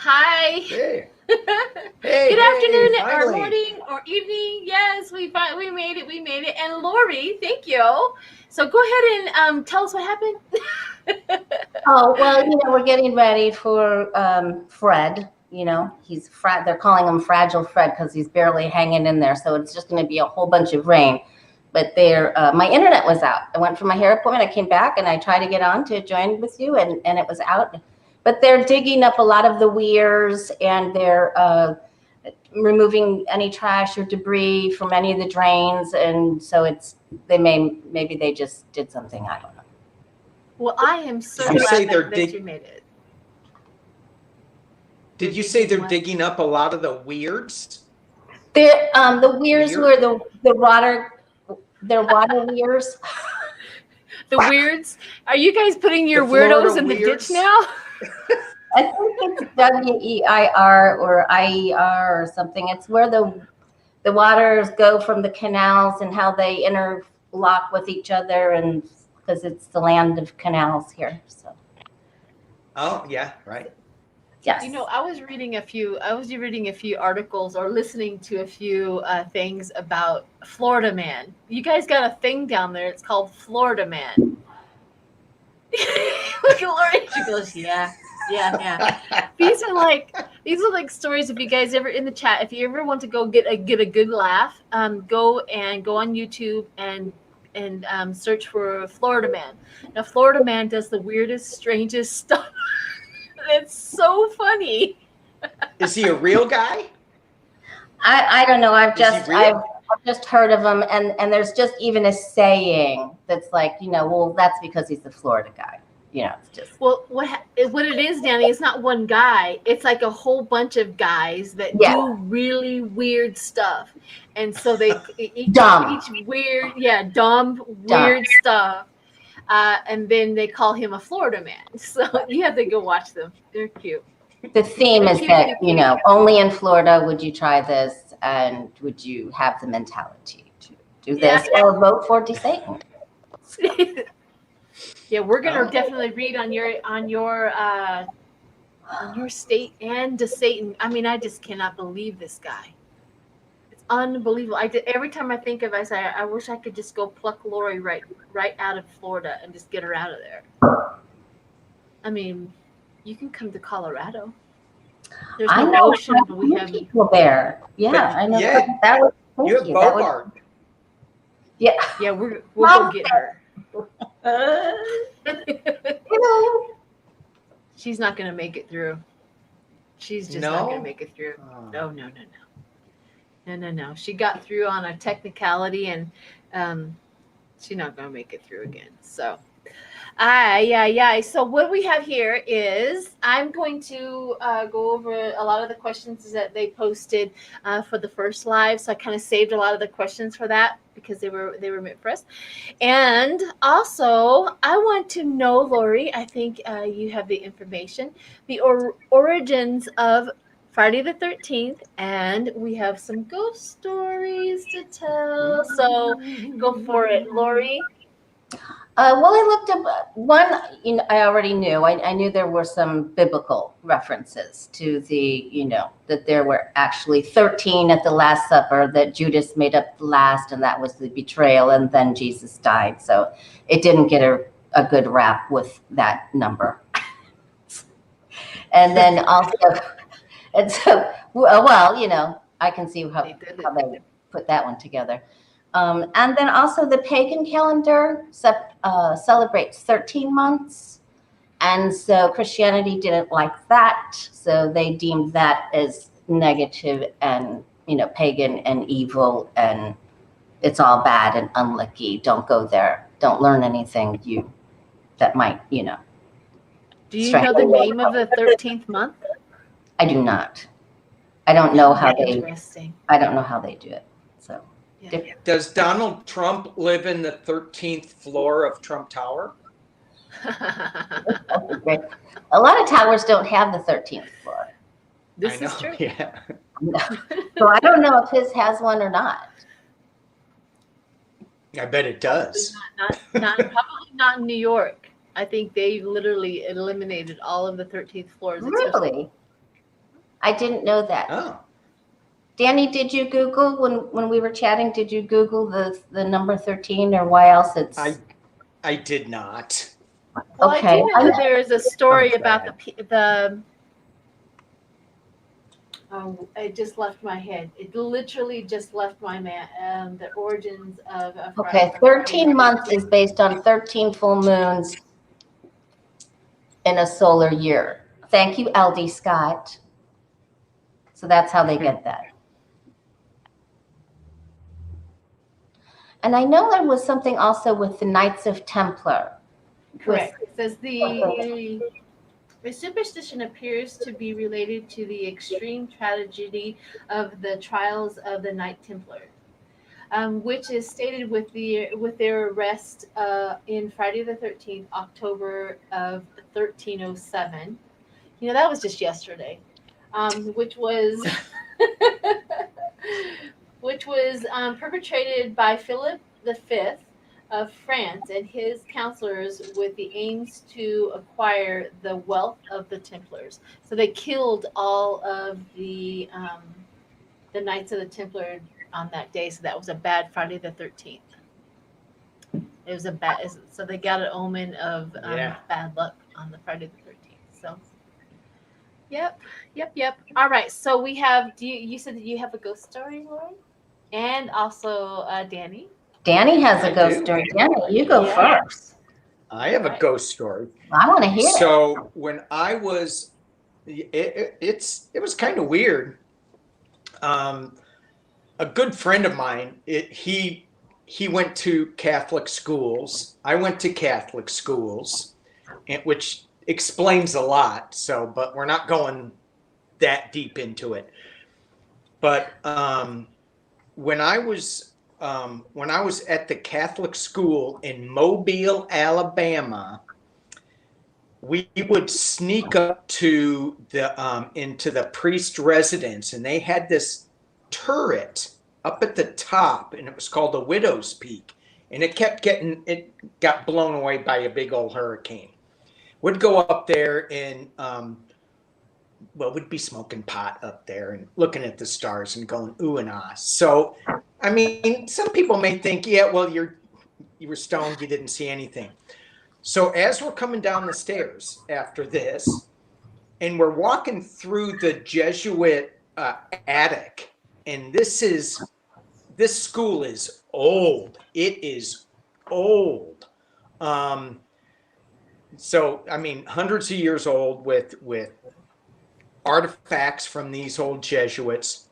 Hi. Hey. Good afternoon or finally. morning or evening. Yes, we made it. We made it. And Lori, thank you. So go ahead and tell us what happened. Oh, well, we're getting ready for Fred. They're calling him Fragile Fred because he's barely hanging in there. So it's just going to be a whole bunch of rain. But my internet was out. I went for my hair appointment. I came back and I tried to get on to join with you, and it was out. But they're digging up a lot of the weirs, and they're removing any trash or debris from any of the drains. And so maybe they just did something. I don't know. Well, I am so Did you say glad that you made it. Did you say they're digging up a lot of the weirds? The weirs were the water. They're water weirs. The weirds? Are you guys putting your The Florida weirdos in the weirds? ditch now? I think it's WEIR or IER or something. It's where the waters go from the canals and how they interlock with each other, and because it's the land of canals here. So. Oh yeah, right. Yes. I was reading a few articles or listening to a few things about Florida Man. You guys got a thing down there. It's called Florida Man. Look at Lori. She goes, yeah. These are like stories. If you guys ever in the chat, if you ever want to go get a good laugh, go on YouTube and search for Florida Man. Now, Florida Man does the weirdest, strangest stuff. It's so funny. Is he a real guy? I don't know. I've just heard of him, and there's just even a saying that's like, well, that's because he's the Florida guy. It's just. Well, what it is, Danny, it's not one guy. It's like a whole bunch of guys that do really weird stuff, and so they each weird, dumb, weird stuff. And then they call him a Florida Man. So you have to go watch them. They're cute. The theme is that, only in Florida would you try this, and would you have the mentality to do this or vote for Satan. Yeah, we're gonna definitely read on your state and to Satan. I mean, I just cannot believe this guy. Unbelievable. Every time I think of it, I say, I wish I could just go pluck Lori right out of Florida and just get her out of there. I mean, you can come to Colorado. There's no ocean, but we have people there. Yeah, I know. Yeah, that would. You have Bogart. Yeah, we'll go get her. She's not gonna make it through. She's just not gonna make it through. No. No. She got through on a technicality, and she's not going to make it through again. So, So what we have here is I'm going to go over a lot of the questions that they posted for the first live. So I kind of saved a lot of the questions for that because they were meant for us. And also, I want to know, Lori, I think you have the information, the origins of Friday the 13th, and we have some ghost stories to tell. So go for it, Lori. Well, I looked up one. I already knew. I knew there were some biblical references to that there were actually 13 at the Last Supper, that Judas made up the last, and that was the betrayal, and then Jesus died. So it didn't get a good rap with that number. And then also. And so, I can see how they put that one together. And then also the pagan calendar celebrates 13 months. And so Christianity didn't like that. So they deemed that as negative and, pagan and evil, and it's all bad and unlucky. Don't go there. Don't learn anything that might, Do you know the name of the 13th month? I do not. I don't know how they. Interesting. I don't know how they do it. So. Yeah. Does Donald Trump live in the 13th floor of Trump Tower? Great. A lot of towers don't have the 13th floor. This is true. Yeah. So I don't know if his has one or not. I bet it does. Probably not in New York. I think they literally eliminated all of the 13th floors. Really? I didn't know that. Oh, Danny, did you Google when we were chatting? Did you Google the number 13 or why else it's? I did not. Well, Okay. I do know that there is a story I'm about sad. the. Oh, it just left my head. It literally just left my man. The origins of. Okay, 13 months is based on 13 full moons in a solar year. Thank you, LD Scott. So that's how they get that. And I know there was something also with the Knights of Templar. Correct. It says the superstition appears to be related to the extreme tragedy of the trials of the Knight Templar, which is stated with their arrest in Friday the 13th, October of 1307. You know, that was just yesterday, which was perpetrated by Philip V of France and his counselors with the aims to acquire the wealth of the Templars. So they killed all of the Knights of the Templar on that day. So that was a bad Friday the 13th. It was a bad. So they got an omen of bad luck on the Friday the 13th. So. Yep. All right. So we have. You said that you have a ghost story, Lauren, and also Danny. Danny has a ghost story. Danny, you go first. I have a ghost story. I want to hear it. So when I was, it was kind of weird. A good friend of mine, he went to Catholic schools. I went to Catholic schools, which explains a lot. So, but we're not going that deep into it. But when I was at the Catholic school in Mobile, Alabama, we would sneak up to the into the priest residence, and they had this turret up at the top, and it was called the Widow's Peak, and it got blown away by a big old hurricane. We'd go up there and we'd be smoking pot up there and looking at the stars and going ooh and ah. So, I mean, some people may think, yeah, well, you were stoned, you didn't see anything. So as we're coming down the stairs after this, and we're walking through the Jesuit attic, and this school is old. It is old. So, I mean, hundreds of years old with artifacts from these old Jesuits.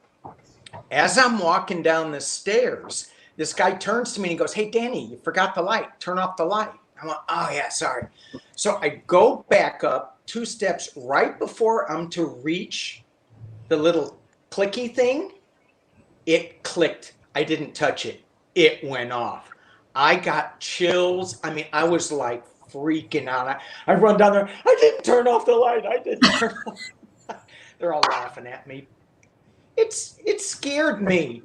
As I'm walking down the stairs, this guy turns to me and he goes, "Hey, Danny, you forgot the light. Turn off the light." I went, "Oh, yeah, sorry." So I go back up 2 steps right before I'm to reach the little clicky thing. It clicked. I didn't touch it. It went off. I got chills. I mean, I was like freaking out. I run down there. "I didn't turn off the light. I didn't turn off." They're all laughing at me. It scared me.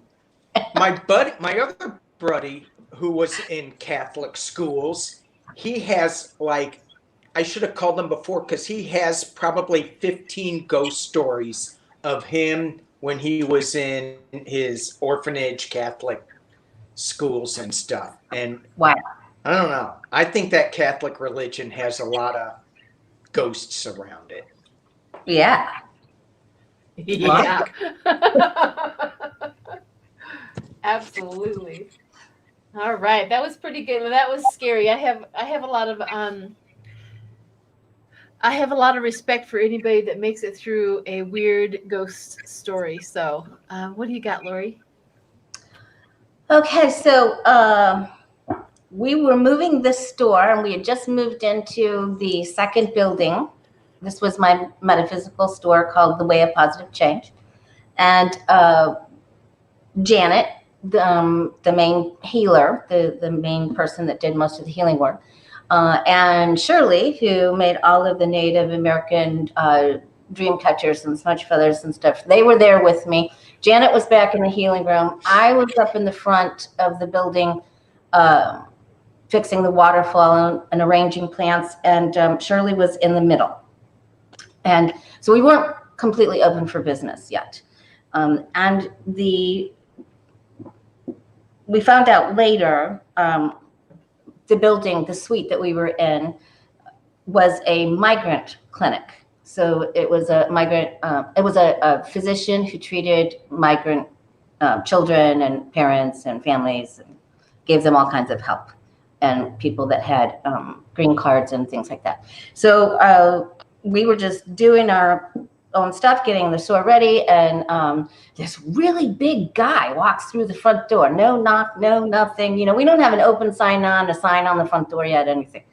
My other buddy who was in Catholic schools, he has like, I should have called him before because he has probably 15 ghost stories of him when he was in his orphanage Catholic schools and stuff. And wow. I don't know. I think that Catholic religion has a lot of ghosts around it. Yeah. Yeah. Absolutely. All right, that was pretty good. That was scary. I have a lot of respect for anybody that makes it through a weird ghost story. So, what do you got, Lori? Okay, so we were moving this store, and we had just moved into the second building. This was my metaphysical store called The Way of Positive Change. And Janet, the main healer, the main person that did most of the healing work, and Shirley, who made all of the Native American dream catchers and smudge feathers and stuff, they were there with me. Janet was back in the healing room. I was up in the front of the building fixing the waterfall and arranging plants, and Shirley was in the middle. And so we weren't completely open for business yet. And we found out later, the suite that we were in was a migrant clinic. So it was a migrant, it was a physician who treated migrant children and parents and families, and gave them all kinds of help, and people that had green cards and things like that. So we were just doing our own stuff, getting the store ready, and this really big guy walks through the front door. No knock, no nothing. You know, we don't have an open sign on, a sign on the front door yet, anything.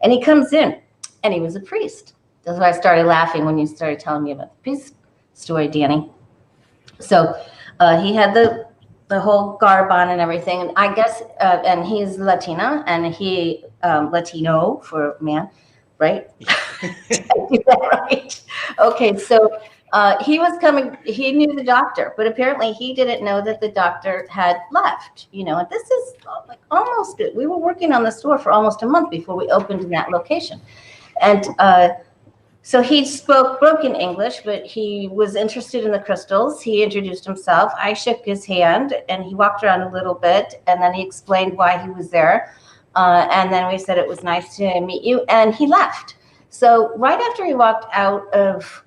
And he comes in, and he was a priest. That's why I started laughing when you started telling me about the priest story, Danny. So he had the whole garb on and everything, and I guess, and he's Latina, and he Latino for man, right? Did I do that right? Okay, so he was coming. He knew the doctor, but apparently he didn't know that the doctor had left. You know, and this is like almost. We were working on the store for almost a month before we opened in that location, and so he spoke broken English, but he was interested in the crystals. He introduced himself. I shook his hand, and he walked around a little bit, and then he explained why he was there. And then we said it was nice to meet you, and he left. So right after he walked out of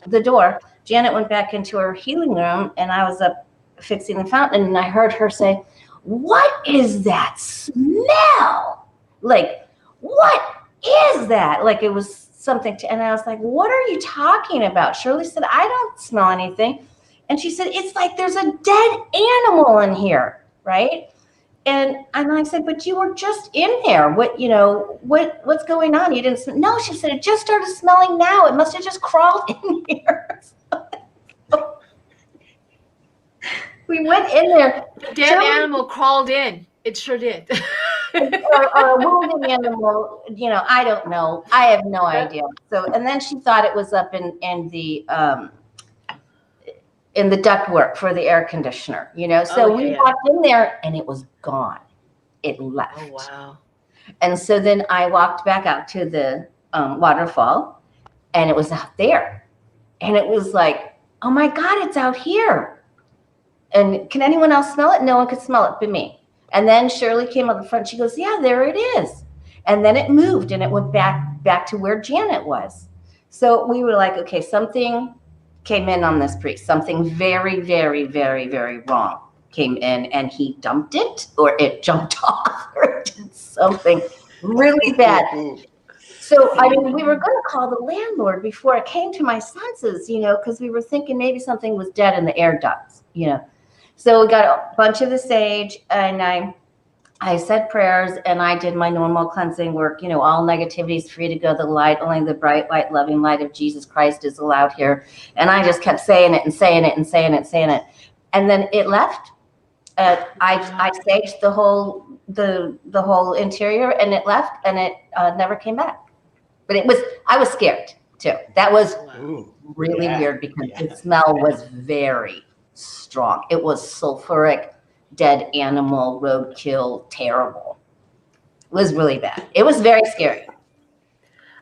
the door, Janet went back into her healing room, and I was up fixing the fountain, and I heard her say, "What is that smell? Like, what is that?" Like it was something and I was like, "What are you talking about?" Shirley said, "I don't smell anything." And she said, "It's like there's a dead animal in here, right?" And I said, "But you were just in there. What's going on? You didn't smell?" "No," she said, "it just started smelling now. It must have just crawled in here." We went in there. The dead animal crawled in. It sure did. or a wounded animal, I don't know. I have no idea. So, and then she thought it was up in the ductwork for the air conditioner, So we walked in there and it was gone. It left. Oh, wow. And so then I walked back out to the waterfall, and it was out there. And it was like, "Oh my God, it's out here." And can anyone else smell it? No one could smell it but me. And then Shirley came up the front. She goes, "Yeah, there it is." And then it moved, and it went back to where Janet was. So we were like, okay, something came in on this priest. Something very, very, very, very wrong came in, and he dumped it, or it jumped off, or it did something really bad. So, we were going to call the landlord before it came to my senses, because we were thinking maybe something was dead in the air ducts, So we got a bunch of the sage, and I said prayers, and I did my normal cleansing work. All negativity is free to go. The light, only the bright, white, loving light of Jesus Christ is allowed here. And I just kept saying it and saying it and saying it and saying it. And then it left. I saged the whole interior, and it left, and it never came back. But I was scared too. That was really weird, because the smell was very strong. It was sulfuric, dead animal, roadkill, terrible. It was really bad. It was very scary.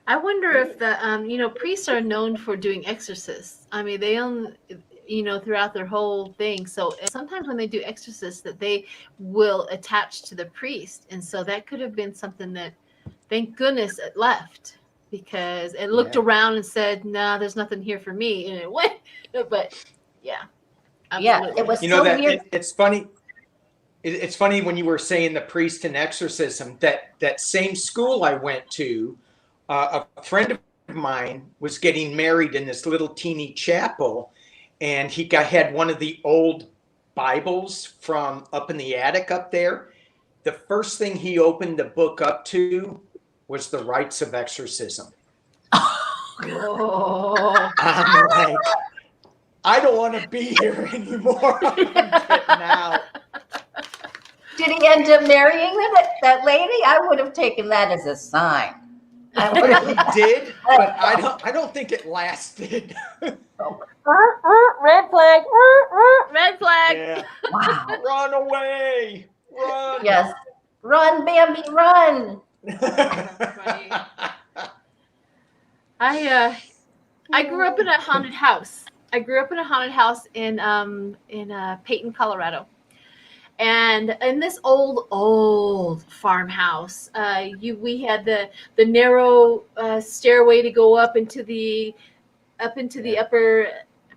I wonder if the priests are known for doing exorcists. They own throughout their whole thing. So sometimes when they do exorcists, that they will attach to the priest, and so that could have been something that, thank goodness, it left, because it looked around and said, "No, there's nothing here for me," and it went. But yeah. Absolutely. Yeah, it was so weird. It's funny. It's funny when you were saying the priest and exorcism, that same school I went to, a friend of mine was getting married in this little teeny chapel, and he had one of the old Bibles from up in the attic up there. The first thing he opened the book up to was the rites of exorcism. Oh. I'm like, I don't want to be here anymore. I'm getting out. Did he end up marrying that lady? I would have taken that as a sign. He did, but I don't think it lasted. Red flag. Red flag. Yeah. Wow. Run away. Run. Yes. Run, Bambi, run. I grew up in a haunted house. I grew up in a haunted house in Peyton, Colorado. And in this old farmhouse, we had the narrow stairway to go up into the upper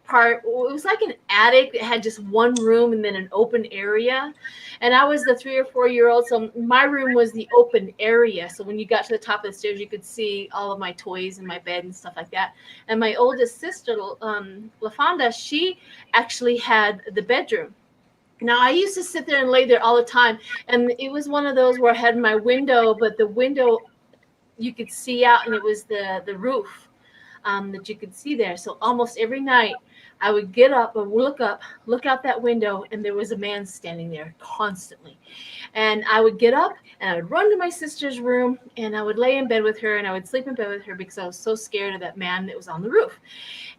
part. It was like an attic that had just one room and then an open area. And I was the 3 or 4 year old, so my room was the open area. So when you got to the top of the stairs, you could see all of my toys and my bed and stuff like that. And my oldest sister, LaFonda, she actually had the bedroom. Now, I used to sit there and lay there all the time, and it was one of those where I had my window, but the window you could see out, and it was the roof that you could see there. So almost every night, I would get up and look out that window, and there was a man standing there constantly. And I would get up, and I would run to my sister's room, and I would lay in bed with her, and I would sleep in bed with her because I was so scared of that man that was on the roof.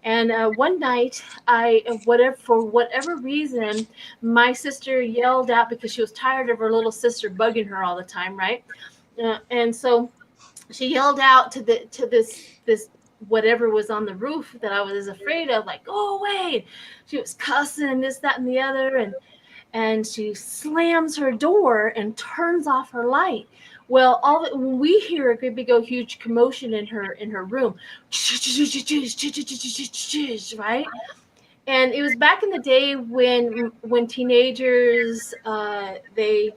And one night, for whatever reason, my sister yelled out because she was tired of her little sister bugging her all the time, right? And so she yelled out to this whatever was on the roof that I was afraid of, like, go away. She was cussing and this, that, and the other, and she slams her door and turns off her light. Well, when we hear a great big old huge commotion in her room, right? And it was back in the day when teenagers they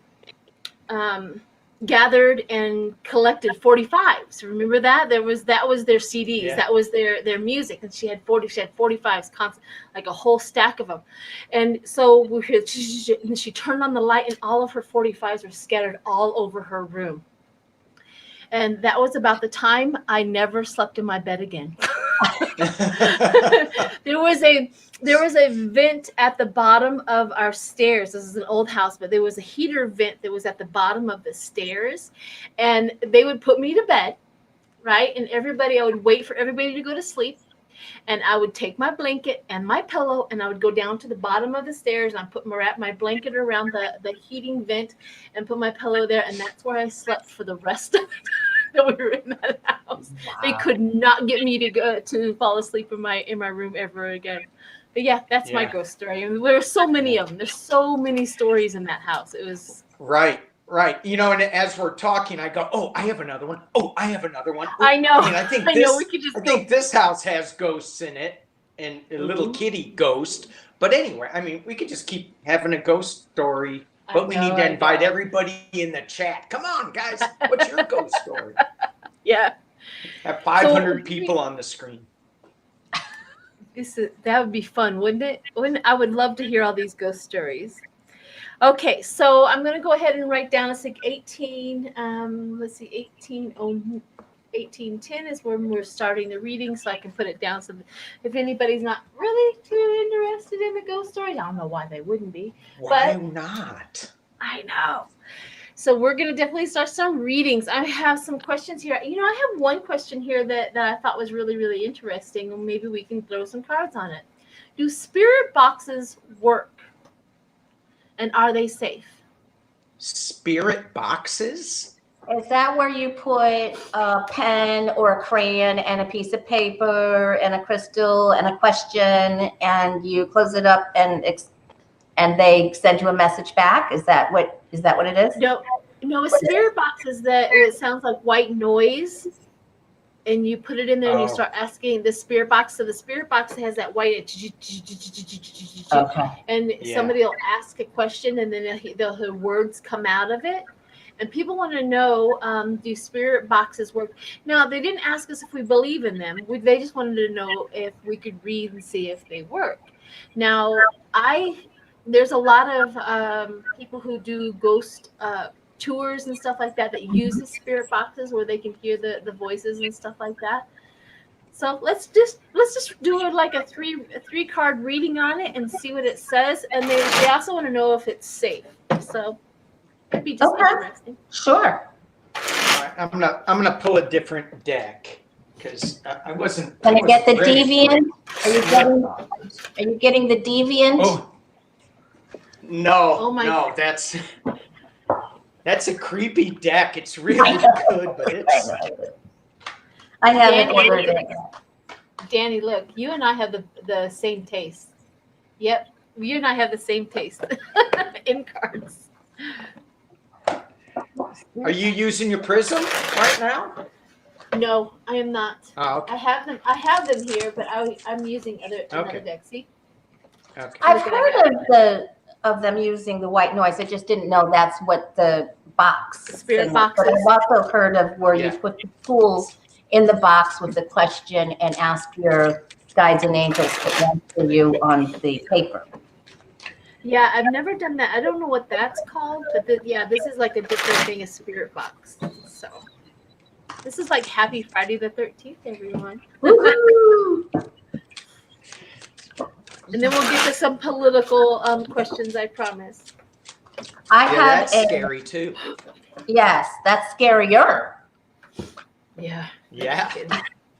gathered and collected 45s. Remember that? That was their CDs. Yeah. That was their music. And she had 45s, constant, like a whole stack of them. And so we heard, and she turned on the light, and all of her 45s were scattered all over her room. And that was about the time I never slept in my bed again. There was a vent at the bottom of our stairs. This is an old house, but there was a heater vent that was at the bottom of the stairs, and they would put me to bed, right? And I would wait for everybody to go to sleep, and I would take my blanket and my pillow, and I would go down to the bottom of the stairs, and I'd wrap my blanket around the heating vent and put my pillow there, and that's where I slept for the rest of the time that we were in that house. Wow. They could not get me to fall asleep in my room ever again. But yeah, that's my ghost story. I mean, there are so many of them. There's so many stories in that house. It was right. You know, and as we're talking, I go, "Oh, I have another one. Oh, I have another one." Oh, I know. I mean, I think this house has ghosts in it, and a little kitty ghost. But anyway, I mean, we could just keep having a ghost story. But we need to invite everybody in the chat. Come on, guys. What's your ghost story? Yeah. Have 500 people on the screen. That would be fun, wouldn't it? I would love to hear all these ghost stories. Okay, so I'm going to go ahead and write down, let's see, 1810 is when we're starting the reading, so I can put it down so that if anybody's not really too interested in the ghost stories, I don't know why they wouldn't be. Why not? I know. So we're going to definitely start some readings. I have some questions here. You know, I have one question here that I thought was really, really interesting, and maybe we can throw some cards on it. Do spirit boxes work? And are they safe? Spirit boxes? Is that where you put a pen or a crayon and a piece of paper and a crystal and a question, and you close it up and they send you a message back? Is that what it is? No, a spirit box is that it sounds like white noise, and you put it in there and you start asking the spirit box. So the spirit box has that white, and somebody will ask a question, and then the words come out of it. And people want to know, do spirit boxes work? Now, they didn't ask us if we believe in them. They just wanted to know if we could read and see if they work. Now, there's a lot of people who do ghost tours and stuff like that use the spirit boxes where they can hear the voices and stuff like that. So let's just do it like a three card reading on it and see what it says. And they also want to know if it's safe. So it'd be just interesting. Sure. All right, I'm gonna pull a different deck because I wasn't. Can you get the deviant? Are you getting the deviant? Oh. No, oh my no, God. That's a creepy deck. It's really good, but it's. I haven't ordered it. Danny, look, you and I have the same taste. Yep, you and I have the same taste in cards. Are you using your prism right now? No, I am not. Oh, okay. I have them. I have them here, but I'm using another Okay. deck. See, Okay. I've Look what I heard of them using the white noise. I just didn't know that's what the box. The spirit thing was. But boxes. I've also heard of where Yeah. you put the tools in the box with the question and ask your guides and angels to answer you on the paper. Yeah, I've never done that. I don't know what that's called, but yeah, this is like a different thing, a spirit box. So this is like Happy Friday the 13th, everyone. Woohoo! And then we'll get to some political questions, I promise. I Yeah, have that's scary too. Yes, that's scarier. Yeah. Yeah.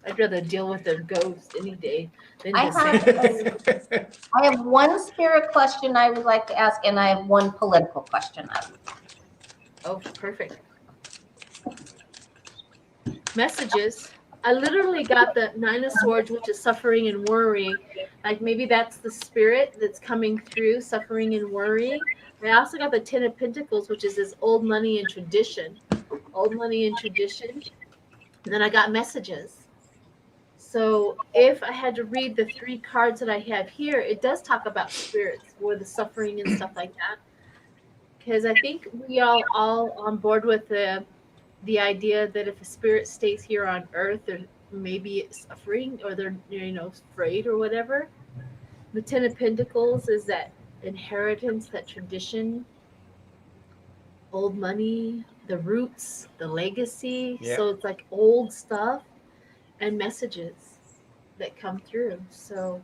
I'd rather deal with a ghost any day than I just have I have one spirit question I would like to ask, and I have one political question. Oh, perfect. Messages. I literally got the Nine of Swords, which is suffering and worry. Like maybe that's the spirit that's coming through, suffering and worrying. I also got the Ten of Pentacles, which is this old money and tradition. Old money and tradition. And then I got messages. So if I had to read the 3 cards that I have here, it does talk about spirits or the suffering and stuff like that. Because I think we all on board with the idea that if a spirit stays here on earth, they're maybe suffering or they're afraid or whatever. The Ten of Pentacles is that inheritance, that tradition, old money, the roots, the legacy. Yeah. So it's like old stuff and messages that come through. So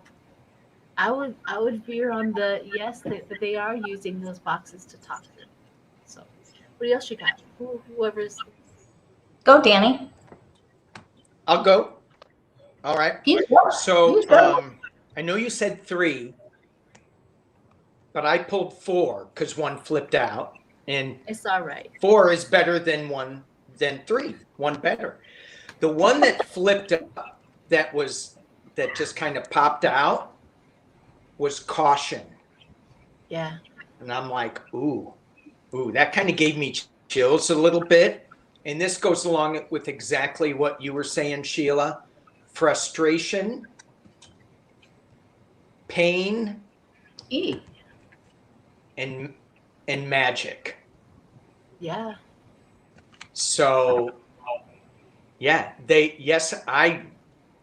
I would veer on the yes that they are using those boxes to talk through. So what else you got? Whoever's Go, Danny. I'll go. All right. You go. So You go. I know you said 3, but I pulled 4 because 1 flipped out, and it's all right. 4 is better than 3. 1 better. The one that flipped up that just kind of popped out was caution. Yeah. And I'm like, ooh, that kind of gave me chills a little bit. And this goes along with exactly what you were saying, Sheila. Frustration, pain, and magic. Yeah. So yeah, I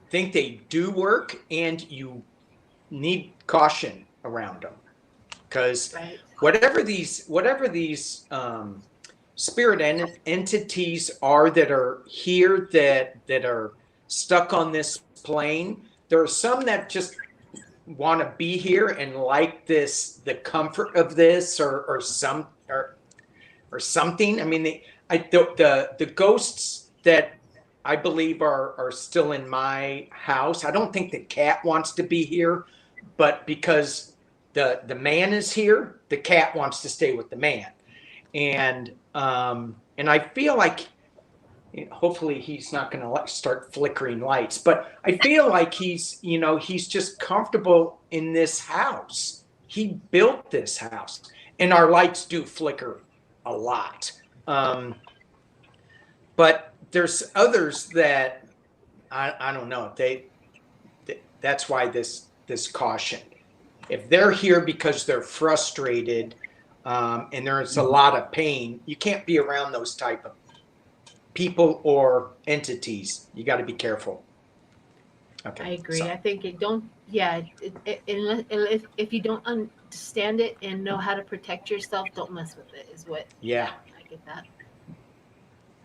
think they do work, and you need caution around them, because Right. whatever these spirit entities are that are here, that are stuck on this plane, there are some that just want to be here and like the comfort of this or something. I mean, the ghosts that I believe are still in my house. I don't think the cat wants to be here, but because the man is here, the cat wants to stay with the man. And I feel like, hopefully he's not going to start flickering lights, but I feel like he's just comfortable in this house. He built this house, and our lights do flicker a lot. But there's others that I don't know. That's why this caution. If they're here because they're frustrated, and there's a lot of pain, you can't be around those type of people or entities. You got to be careful. Okay. I agree. So, I think if you don't understand it and know how to protect yourself, don't mess with it. Is what? yeah. I get that.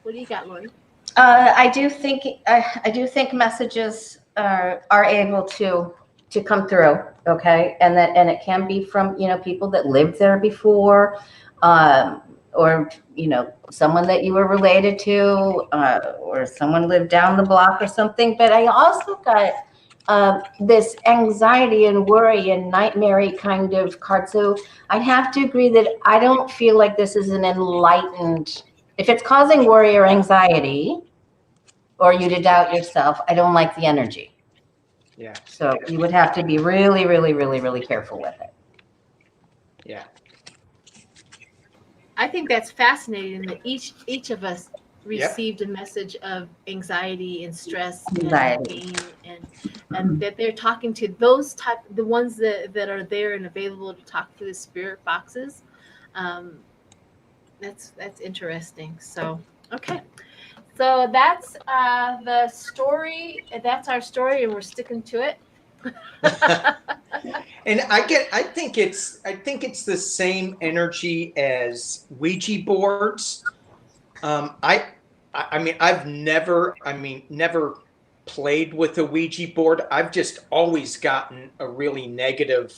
What do you got, Lori? I do think messages are able to come through. Okay, and it can be from people that lived there before, or someone that you were related to, or someone lived down the block or something. But I also got this anxiety and worry and nightmare kind of card. So I'd have to agree that I don't feel like this is an enlightened. If it's causing worry or anxiety, or you to doubt yourself, I don't like the energy. Yeah. So you would have to be really, really, really, really careful with it. Yeah. I think that's fascinating that each of us Yep. received a message of anxiety and stress and Anxiety. pain, and that they're talking to those the ones that are there and available to talk to the spirit boxes. Um, that's interesting. So okay. So that's the story. That's our story, and we're sticking to it. And I think it's the same energy as Ouija boards. I mean, never played with a Ouija board. I've just always gotten a really negative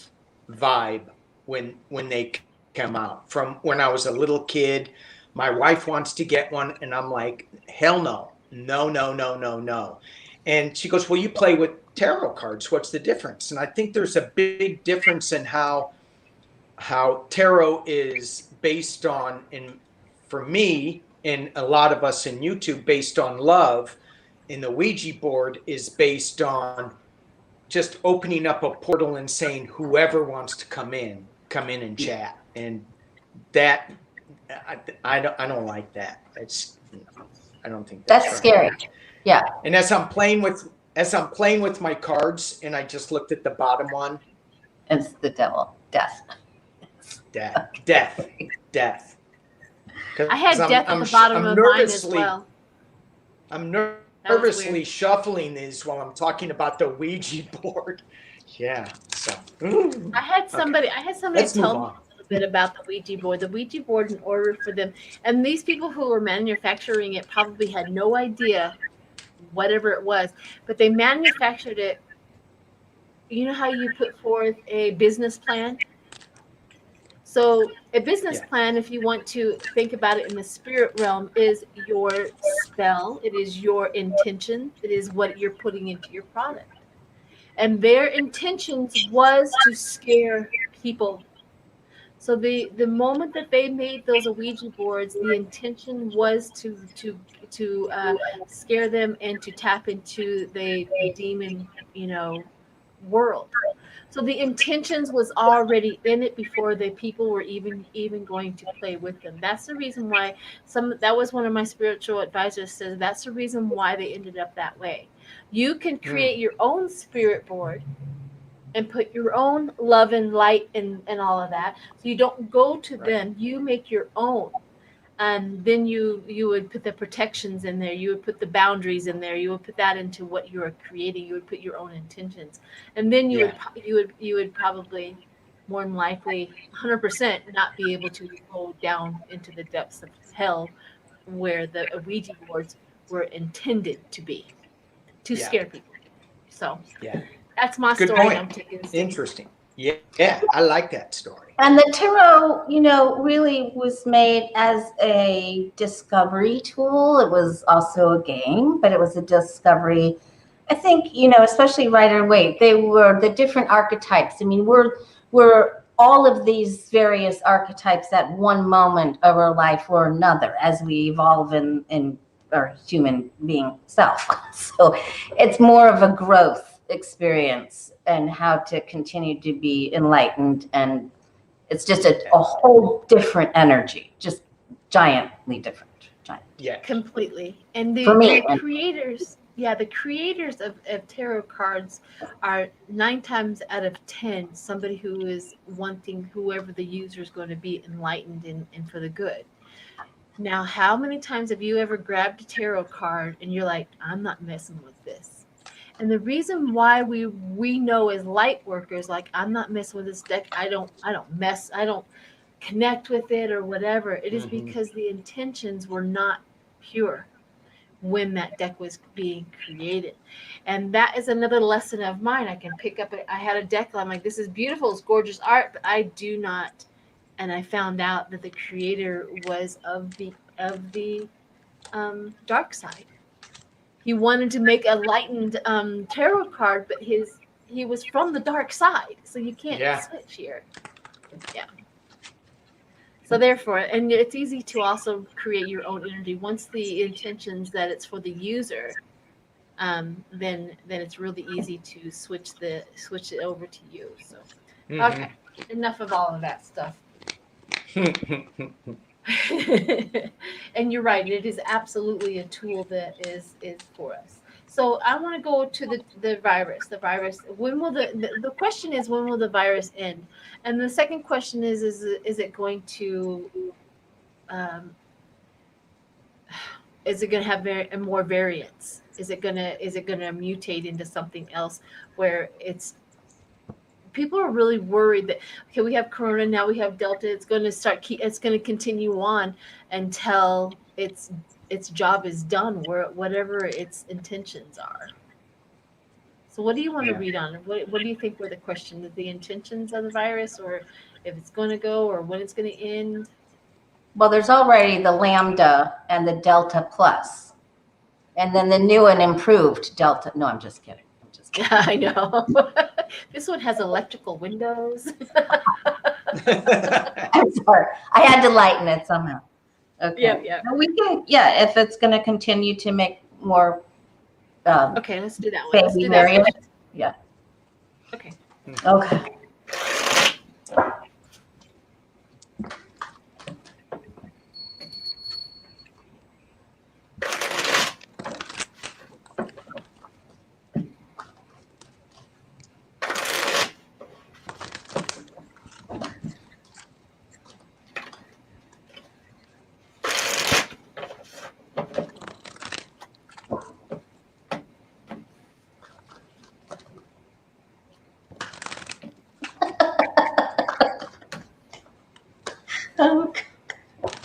vibe when they come out. From when I was a little kid, my wife wants to get one, and I'm like, hell no, no, no, no, no, no. And she goes, well, you play with tarot cards. What's the difference? And I think there's a big difference in how tarot is based on, and for me and a lot of us in YouTube, based on love, and the Ouija board is based on just opening up a portal and saying whoever wants to come in and chat. And that I don't like that. I don't think that's right. Scary. Yeah. And as I'm playing with my cards, and I just looked at the bottom one. It's the devil. Death. Death. I had death at the bottom of mine as well. I'm nervously shuffling these while I'm talking about the Ouija board. Yeah. So I had somebody tell me a little bit about the Ouija board. The Ouija board, in order for them, and these people who were manufacturing it probably had no idea whatever it was, but they manufactured it. You know how you put forth a business plan? So a business plan, if you want to think about it in the spirit realm, is your spell. It is your intention. It is what you're putting into your product. And their intentions was to scare people. So the moment that they made those Ouija boards, the intention was to scare them and to tap into the demon, world. So the intentions was already in it before the people were even going to play with them. That's the reason why that was one of my spiritual advisors says that's the reason why they ended up that way. You can create your own spirit board and put your own love and light and all of that. So you don't go to them, you make your own. And then you would put the protections in there, you would put the boundaries in there, you would put that into what you are creating, you would put your own intentions. And then you would probably more than likely 100% not be able to go down into the depths of hell where the Ouija boards were intended to be, to scare people. So that's my good story. point. I'm taking Interesting. Yeah, I like that story. And the tarot, really was made as a discovery tool. It was also a game, but it was a discovery. I think, especially Rider-Waite, they were the different archetypes. I mean, we're all of these various archetypes at one moment of our life or another as we evolve in our human being self. So it's more of a growth experience and how to continue to be enlightened, and it's just a whole different energy, just giantly different. Completely. And the creators, the creators of tarot cards are 9 times out of 10 somebody who is wanting whoever the user is going to be enlightened and for the good. Now, how many times have you ever grabbed a tarot card and you're like, I'm not messing with this? And the reason why we know as light workers, like, I'm not messing with this deck. I don't connect with it or whatever. It is because the intentions were not pure when that deck was being created. And that is another lesson of mine. I can pick up I had a deck. I'm like, this is beautiful. It's gorgeous art, but I do not. And I found out that the creator was of the dark side. He wanted to make a lightened tarot card, but he was from the dark side, so you can't switch here. Yeah. So therefore, and it's easy to also create your own energy once the intentions that it's for the user. then it's really easy to switch it over to you. So Mhm. okay, enough of all of that stuff. And you're right, it is absolutely a tool that is for us. So I want to go to the virus. The virus. When will the question is, when will the virus end? And the second question is it going to um, is it going to have more variants? Is it gonna mutate into something else where it's people are really worried that, okay, we have corona, now we have delta, it's going to continue on until its job is done, where whatever its intentions are. So what do you want to Yeah. read on? What do you think were the question? The intentions of the virus, or if it's going to go, or when it's going to end? Well, there's already the Lambda and the Delta Plus, and then the new and improved Delta. No, I'm just kidding. I know. This one has electrical windows. I'm sorry. I had to lighten it somehow. Okay. Yeah. No, we can, yeah, if it's going to continue to make more Okay, let's do that one. Let's baby do that variants. one. Yeah. Okay. Okay.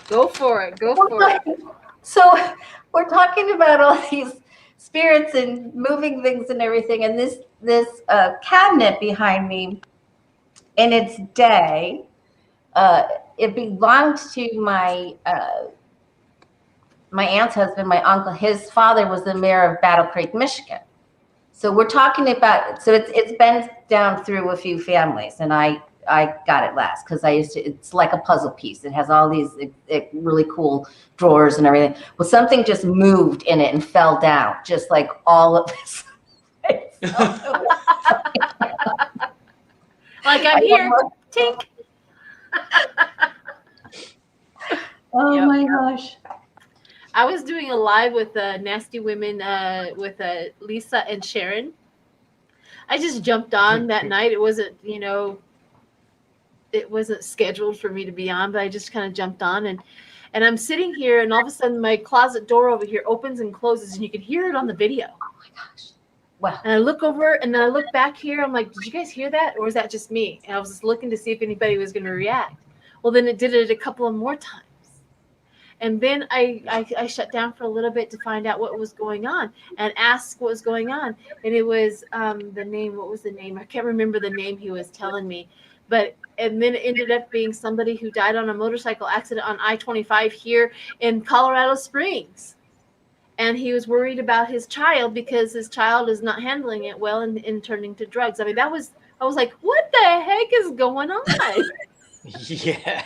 Go for it. Go for it. So we're talking about all these spirits and moving things and everything, and this cabinet behind me, in its day, it belonged to my aunt's husband, my uncle. His father was the mayor of Battle Creek, Michigan. So we're talking about, so it's been down through a few families, and I got it last because it's like a puzzle piece. It has all these really cool drawers and everything. Well, something just moved in it and fell down, just like all of this. Like I'm here. Tink. Oh Yep. my gosh. I was doing a live with Nasty Women with Lisa and Sharon. I just jumped on that night. It wasn't, it wasn't scheduled for me to be on, but I just kind of jumped on, and I'm sitting here, and all of a sudden my closet door over here opens and closes, and you can hear it on the video. Oh my gosh. Wow. And I look over, and then I look back here. I'm like, did you guys hear that, or is that just me? And I was just looking to see if anybody was going to react. Well, then it did it a couple of more times. And then I shut down for a little bit to find out what was going on and ask what was going on. And it was the name. What was the name? I can't remember the name he was telling me. And then it ended up being somebody who died on a motorcycle accident on I-25 here in Colorado Springs. And he was worried about his child because his child is not handling it well and turning to drugs. I mean, I was like, what the heck is going on? Yeah.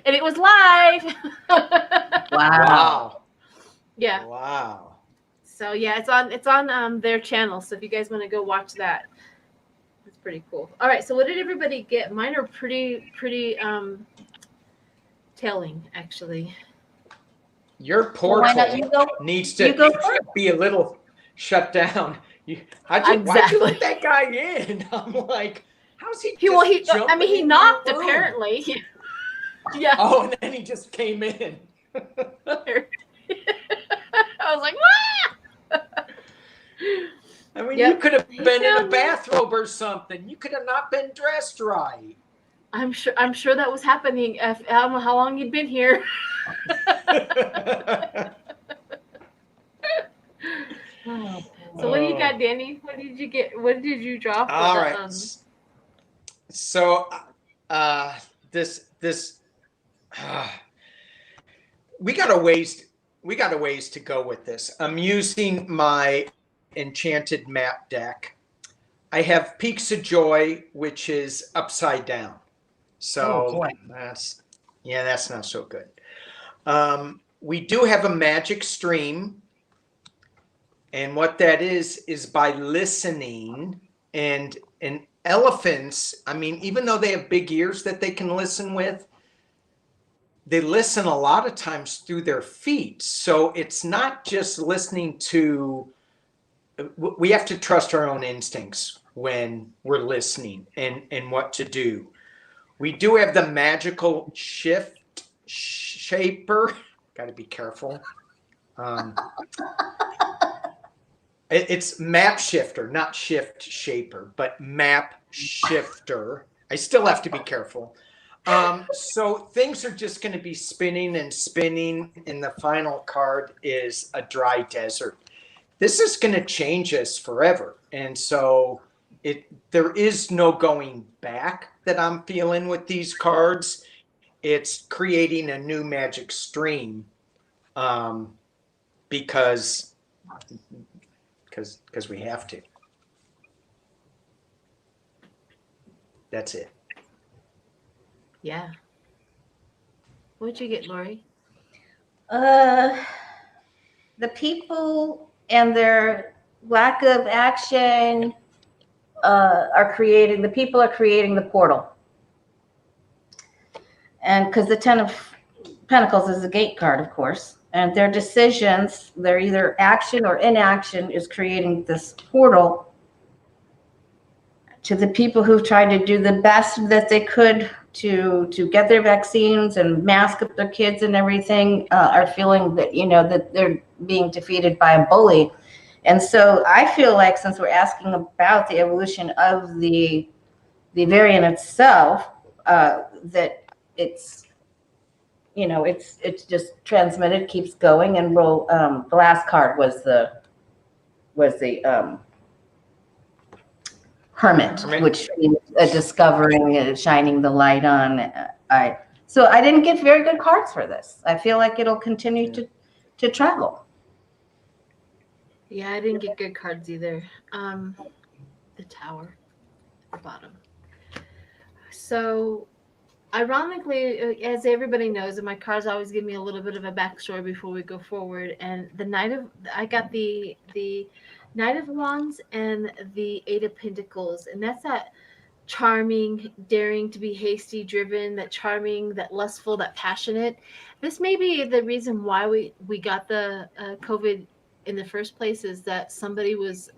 And it was live. Wow. Yeah. Wow. So yeah, it's on their channel. So if you guys want to go watch that, it's pretty cool. All right. So what did everybody get? Mine are pretty telling, actually. Your portal needs to be a little shut down. Why'd you let that guy in? I'm like, how's he? He knocked apparently. Yeah. Oh, and then he just came in. I was like, what? I mean, you could have been in a bathrobe or something. You could have not been dressed right. I'm sure that was happening. I don't know how long you'd been here. So what do you got, Danny? What did you get? What did you draw for all right. So this we got a ways to go with this. I'm using my enchanted map deck. I have Peaks of Joy, which is upside down. So that's not so good. We do have a magic stream, And what that is by listening. And elephants, I mean, even though they have big ears that they can listen with, they listen a lot of times through their feet. So it's not just listening to, we have to trust our own instincts when we're listening and what to do. We do have the magical shaper. Got to be careful. It's map shifter, not shift shaper, but map shifter. I still have to be careful. So things are just going to be spinning and spinning, and the final card is a dry desert. This is going to change us forever, and so there is no going back that I'm feeling with these cards. It's creating a new magic stream, because we have to. That's it. Yeah. What'd you get, Lori? The people and their lack of action the people are creating the portal. And because the Ten of Pentacles is a gate card, of course, and their decisions, their either action or inaction is creating this portal to the people who've tried to do the best that they could to get their vaccines and mask up their kids and everything, are feeling that, that they're being defeated by a bully. And so I feel like, since we're asking about the evolution of the variant itself, that it's just transmitted, keeps going, and will. The last card was the Hermit, which means discovering, shining the light on. So I didn't get very good cards for this. I feel like it'll continue to travel. Yeah, I didn't get good cards either. The Tower at the bottom. So, ironically, as everybody knows, and my cards always give me a little bit of a backstory before we go forward. And I got the Knight of Wands and the Eight of Pentacles, and that's that charming, daring to be hasty, driven, that charming, that lustful, that passionate. This may be the reason why we got the COVID in the first place, is that somebody was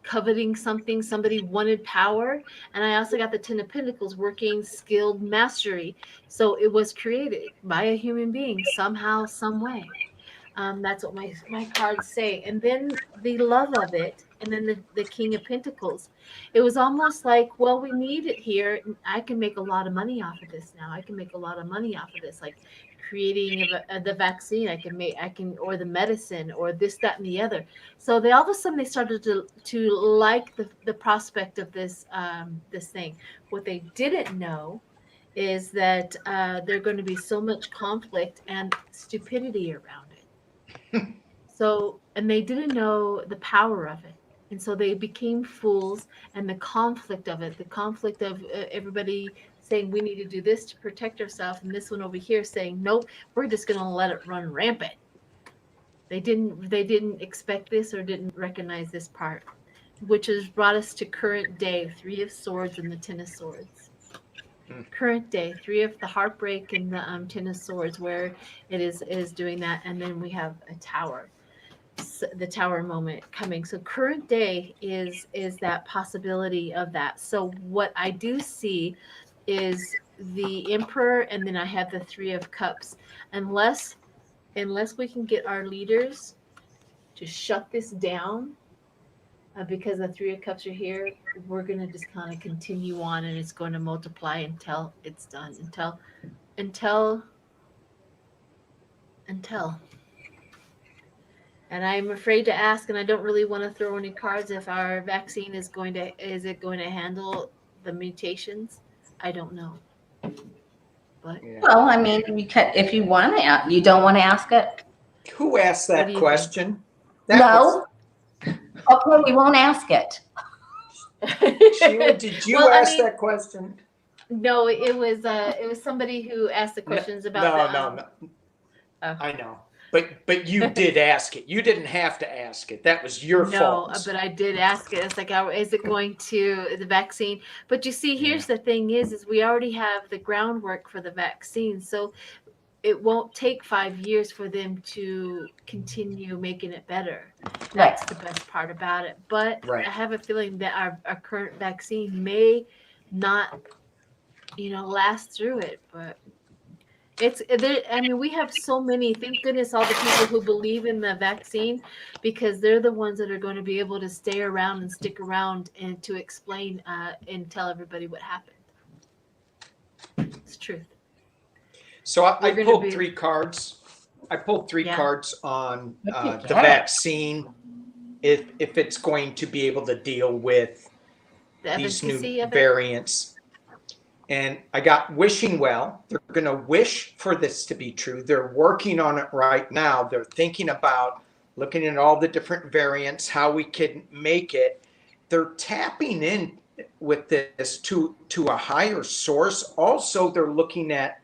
coveting something, somebody wanted power. And I also got the Ten of Pentacles, working, skilled, mastery. So it was created by a human being somehow, some way. That's what my cards say. And then the love of it, and then the King of Pentacles. It was almost like, well, we need it here. I can make a lot of money off of this now. I can make a lot of money off of this, like creating the vaccine. Or the medicine, or this, that, and the other. So all of a sudden they started to like the prospect of this thing. What they didn't know is that there's going to be so much conflict and stupidity around it. So, and they didn't know the power of it. And so they became fools, and the conflict of everybody saying we need to do this to protect ourselves, and this one over here saying, nope, we're just going to let it run rampant. They didn't expect this, or didn't recognize this part, which has brought us to current day, Three of Swords and the Ten of Swords. Current day, Three of the Heartbreak and the Ten of Swords, where it is doing that. And then we have a Tower. The Tower moment coming. So current day is that possibility of that. So what I do see is the Emperor, and then I have the Three of Cups. Unless we can get our leaders to shut this down, because the Three of Cups are here, we're going to just kind of continue on, and it's going to multiply until it's done, until and I'm afraid to ask, and I don't really want to throw any cards, if our vaccine is going to handle the mutations. I don't know. But well, I mean, if you want to, you don't want to ask it. Who asked that question? No. Okay, we won't ask it. Sheila, did you ask that question? No, it was somebody who asked the questions about no. Oh. I know. But you did ask it. You didn't have to ask it. That was your fault. No, but I did ask it. It's like, is it going to the vaccine? But you see, here's the thing: is we already have the groundwork for the vaccine, so it won't take 5 years for them to continue making it better. That's the best part about it. But I have a feeling that our current vaccine may not, last through it. But it's there. I mean, we have so many. Thank goodness, all the people who believe in the vaccine, because they're the ones that are going to be able to stay around and stick around and to explain and tell everybody what happened. It's truth. So I pulled 3 cards. I pulled 3 cards on the vaccine, if it's going to be able to deal with these new variants. And I got wishing well. They're going to wish for this to be true. They're working on it right now. They're thinking about looking at all the different variants, how we can make it. They're tapping in with this to a higher source. Also, they're looking at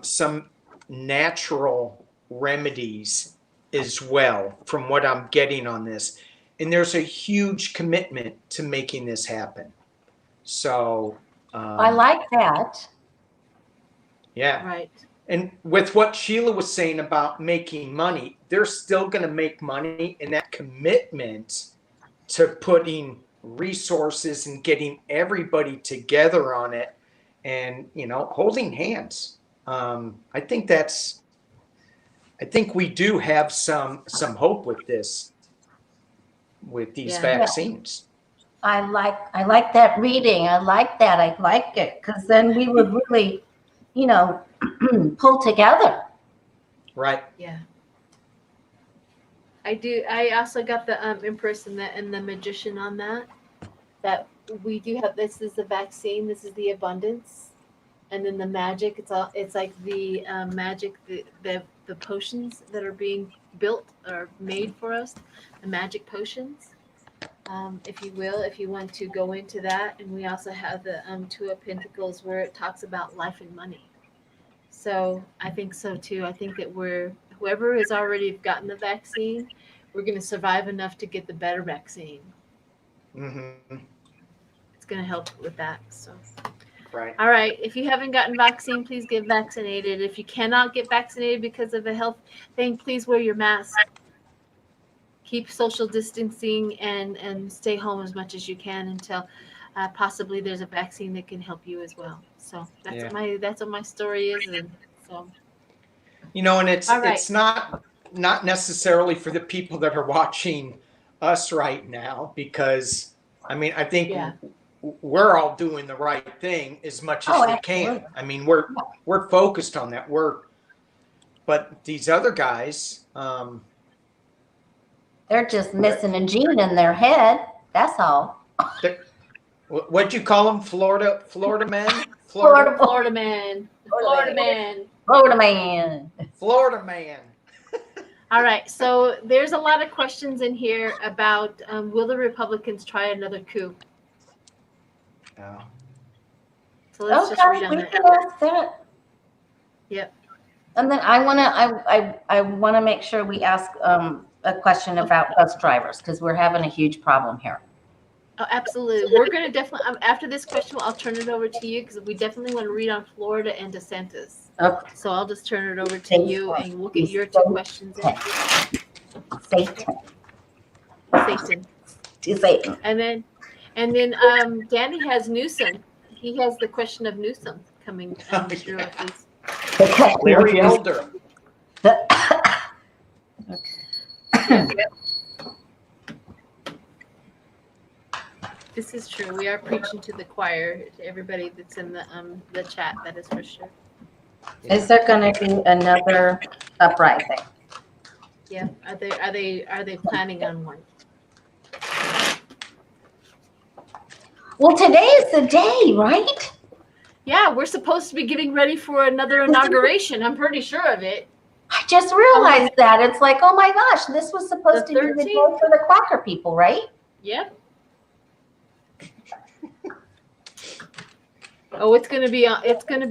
some natural remedies as well, from what I'm getting on this. And there's a huge commitment to making this happen. So I like that. Yeah. Right. And with what Sheila was saying about making money, they're still going to make money, and that commitment to putting resources and getting everybody together on it and, holding hands. I think we do have some hope with this, with these vaccines. I like that reading. I like that. I like it, because then we would really, pull together. Right. Yeah. I do. I also got the Empress and the Magician on that we do have. This is the vaccine. This is the abundance. And then the magic, it's like the magic, the potions that are being built or made for us, the magic potions, if you will, if you want to go into that. And we also have the 2 of Pentacles, where it talks about life and money. So I think so too. I think that whoever has already gotten the vaccine, we're going to survive enough to get the better vaccine. Mm-hmm. It's going to help with that. So. Right. All right. If you haven't gotten vaccine, please get vaccinated. If you cannot get vaccinated because of a health thing, please wear your mask. Keep social distancing and stay home as much as you can until possibly there's a vaccine that can help you as well. So that's what my story is. And so, and it's not necessarily for the people that are watching us right now, because I think we're all doing the right thing as much as we can. I mean, we're focused on that work, but these other guys, they're just missing a gene in their head. That's all. What'd you call them? Florida man? Florida man. All right. So there's a lot of questions in here about will the Republicans try another coup? Oh. So let's just read on that. Yep. And then I wanna make sure we ask a question about bus drivers, because we're having a huge problem here. Oh, absolutely. We're going to definitely, after this question, I'll turn it over to you, because we definitely want to read on Florida and DeSantis. Okay. So I'll just turn it over to you, and we'll get your 2 questions in. Satan. And then Danny has Newsom. He has the question of Newsom coming through. Larry Elder. This is true. We are preaching to the choir, to everybody that's in the chat. That is for sure. Is there going to be another uprising? Yeah. Are they planning on one? Well, today is the day, right? Yeah, we're supposed to be getting ready for another inauguration. I'm pretty sure of it. I just realized that. It's like, oh my gosh, this was supposed to be the day for the Quaker people, right? Yep. Oh, it's gonna be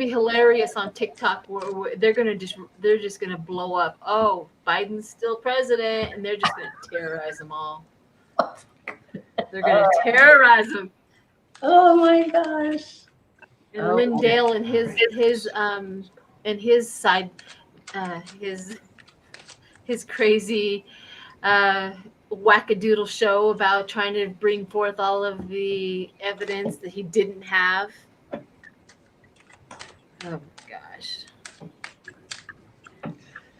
hilarious on TikTok where they're just gonna blow up. Oh, Biden's still president, and they're just gonna terrorize them all. They're gonna terrorize them. Oh my gosh. And Oh. Lindale and his side, his crazy wackadoodle show about trying to bring forth all of the evidence that he didn't have. Oh my gosh.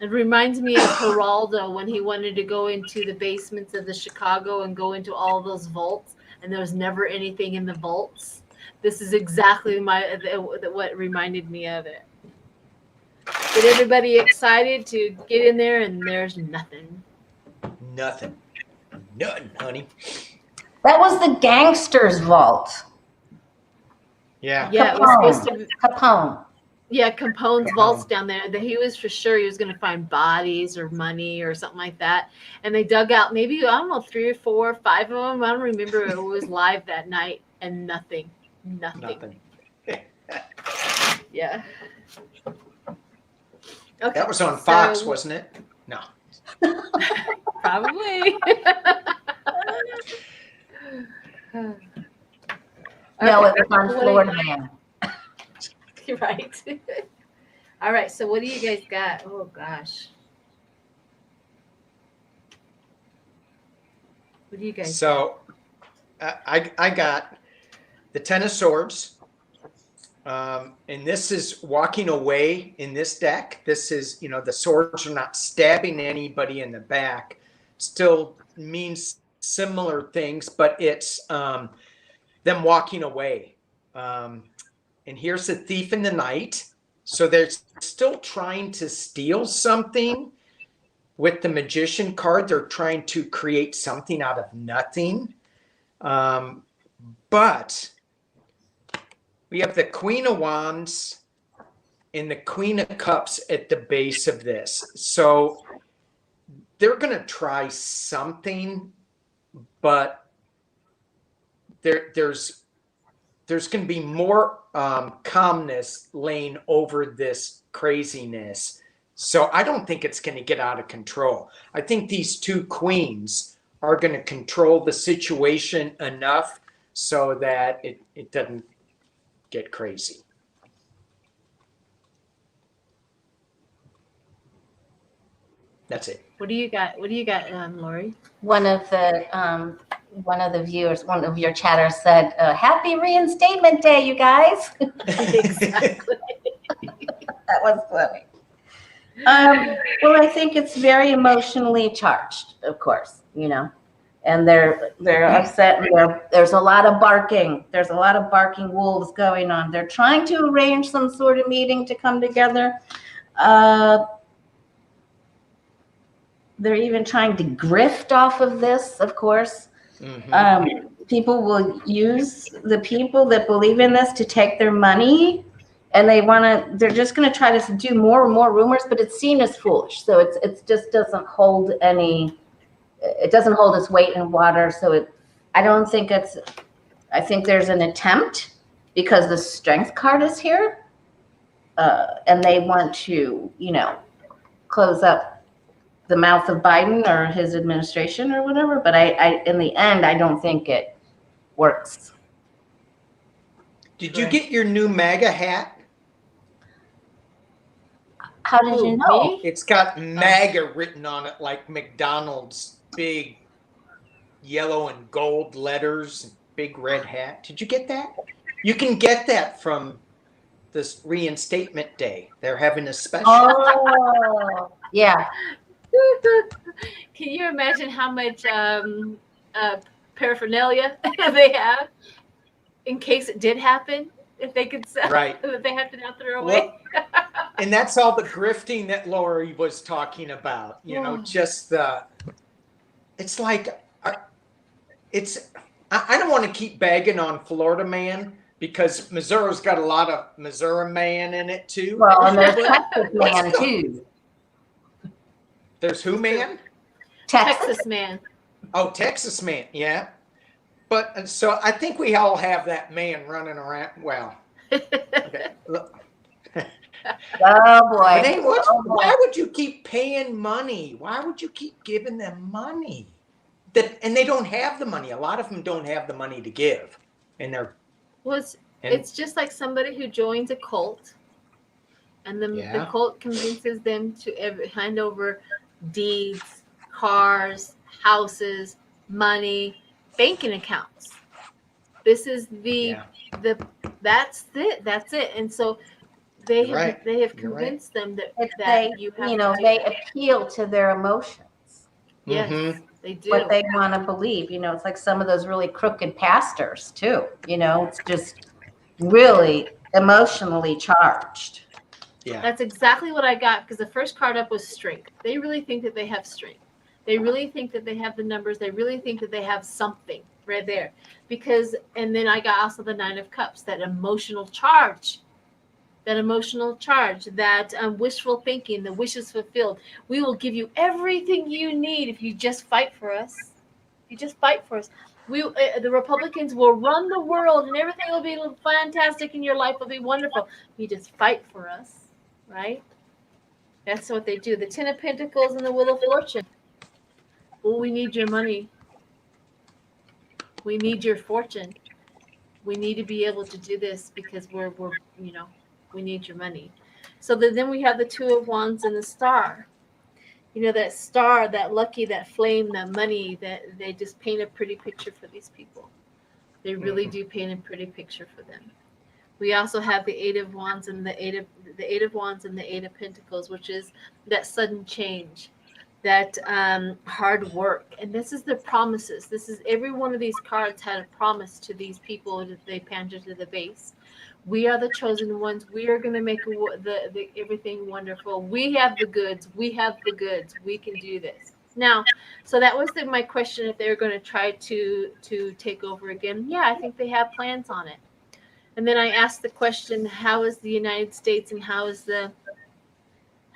It reminds me of Geraldo when he wanted to go into the basements of the Chicago and go into all those vaults, and there was never anything in the vaults. This is exactly what reminded me of it. Get everybody excited to get in there, and there's nothing. Nothing, honey. That was the gangster's vault. Yeah. Yeah, it was supposed to be. Capone. Yeah, Capone's vaults down there. That he was for sure he was going to find bodies or money or something like that. And they dug out maybe, I don't know, 3 or 4 or 5 of them. I don't remember. It was live that night, and nothing. Yeah. Okay, That was on Fox, wasn't it? No. Probably. No, it was on Florida Man. Right. All right. So what do you guys got? Oh gosh. What do you guys? So, I got the Ten of Swords, and this is walking away in this deck. This is, the swords are not stabbing anybody in the back. Still means similar things, but it's them walking away. And here's the Thief in the Night. So they're still trying to steal something. With the Magician card, they're trying to create something out of nothing. But we have the Queen of Wands and the Queen of Cups at the base of this. So they're going to try something, but there's going to be more calmness laying over this craziness. So I don't think it's going to get out of control. I think these two queens are going to control the situation enough so that it doesn't get crazy. That's it. What do you got? Lori? One of the viewers, one of your chatters said, "Happy Reinstatement Day, you guys." Exactly. That was funny. Well, I think it's very emotionally charged, of course, and they're upset. And there's a lot of barking. There's a lot of barking wolves going on. They're trying to arrange some sort of meeting to come together. They're even trying to grift off of this, of course. Mm-hmm. People will use the people that believe in this to take their money, and they're just going to try to do more and more rumors, but it's seen as foolish. So it just doesn't hold its weight in water. So I think there's an attempt because the Strength card is here, and they want to, close up the mouth of Biden or his administration or whatever. But I in the end, I don't think it works. Did you get your new MAGA hat? How did you know? Me? It's got MAGA written on it, like McDonald's big yellow and gold letters, and big red hat. Did you get that? You can get that from this Reinstatement Day. They're having a special. Oh, yeah. Can you imagine how much paraphernalia they have in case it did happen? If they could sell, right? That they have to now throw away. Well, and that's all the grifting that Lori was talking about. Just it's like I don't want to keep bagging on Florida Man because Missouri's got a lot of Missouri man in it too. Well, and there's Texas Man too. There's who man? Texas Man. Oh, Texas Man, yeah. But so I think we all have that man running around. Well, Okay. Look. Oh boy. Renee, Oh, boy. why would you keep paying money? Why would you keep giving them money? And they don't have the money. A lot of them don't have the money to give, and they're Well, it's just like somebody who joins a cult, and then the yeah, cult convinces them to hand over deeds, cars, houses, money, banking accounts. This is the yeah. that's it. And so You're right. they have You're right. convinced them It's that you have you to know, do they that. appeal to their emotions, Yes, Mm-hmm. they do. what they want to believe. You know, it's like some of those really crooked pastors too. You know, it's just really emotionally charged. Yeah. That's exactly what I got, because the first card up was strength. They really think that they have strength. They really think that they have the numbers. They really think that they have something right there. And then I got also the Nine of Cups, that emotional charge, that wishful thinking, the wishes fulfilled. We will give you everything you need if you just fight for us. If you just fight for us. The Republicans will run the world, and everything will be fantastic, and your life will be wonderful. You just fight for us, right? That's what they do. The Ten of Pentacles and the Wheel of Fortune. Well, we need your money. We need your fortune. We need to be able to do this because we're we need your money. So then we have the Two of Wands and the Star. You know, that star, that lucky, that flame, that money, that they just paint a pretty picture for these people. They really do paint a pretty picture for them. We also have the Eight of Wands and the Eight of Wands and the Eight of Pentacles, which is that sudden change, that hard work. And this is the promises. This is every one of these cards had a promise to these people that they pander to the base. We are the chosen ones. We are going to make the everything wonderful. We have the goods. We have the goods. We can do this. Now, so that was my question, if they were going to try to take over again. Yeah, I think they have plans on it. And then I asked the question, how is the United States and how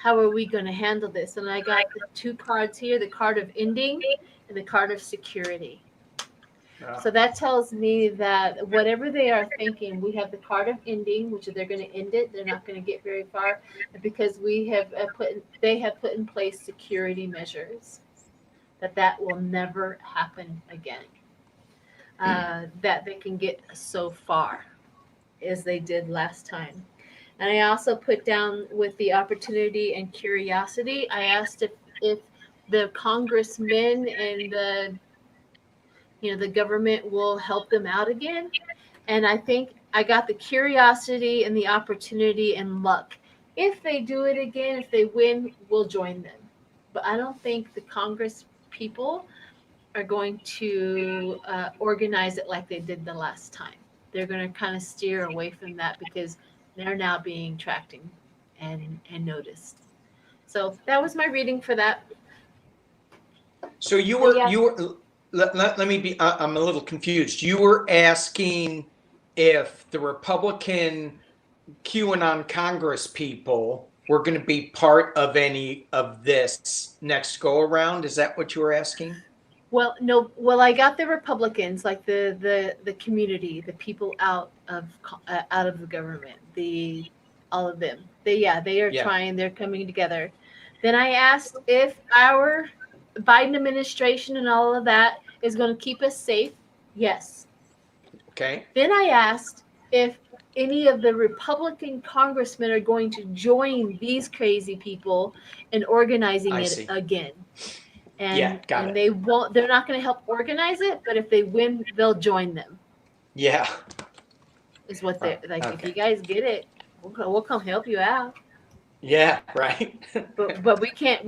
are we going to handle this? And I got the two cards here, the card of ending and the card of security. So that tells me that whatever they are thinking, we have the card of ending, which they're going to end it. They're not going to get very far because they have put in place security measures that will never happen again. That they can get so far as they did last time. And I also put down with the opportunity and curiosity. I asked if the congressmen and the government will help them out again. And I think I got the curiosity and the opportunity and luck. If they do it again, if they win, we'll join them. But I don't think the Congress people are going to organize it like they did the last time. They're going to kind of steer away from that because they're now being tracked and noticed. So that was my reading for that. So you were let me be, I'm a little confused. You were asking if the Republican QAnon Congress people were going to be part of any of this next go around. Is that what you were asking? Well, no. Well, I got the Republicans, like the community, the people out of the government, all of them. They are trying. They're coming together. Then I asked if our Biden administration and all of that is going to keep us safe. Yes. Okay. Then I asked if any of the Republican congressmen are going to join these crazy people in organizing it again. And they won't. They're not going to help organize it, but if they win, they'll join them. Yeah. Is what they're like. Okay. If you guys get it, we'll come help you out. Yeah, right. but we can't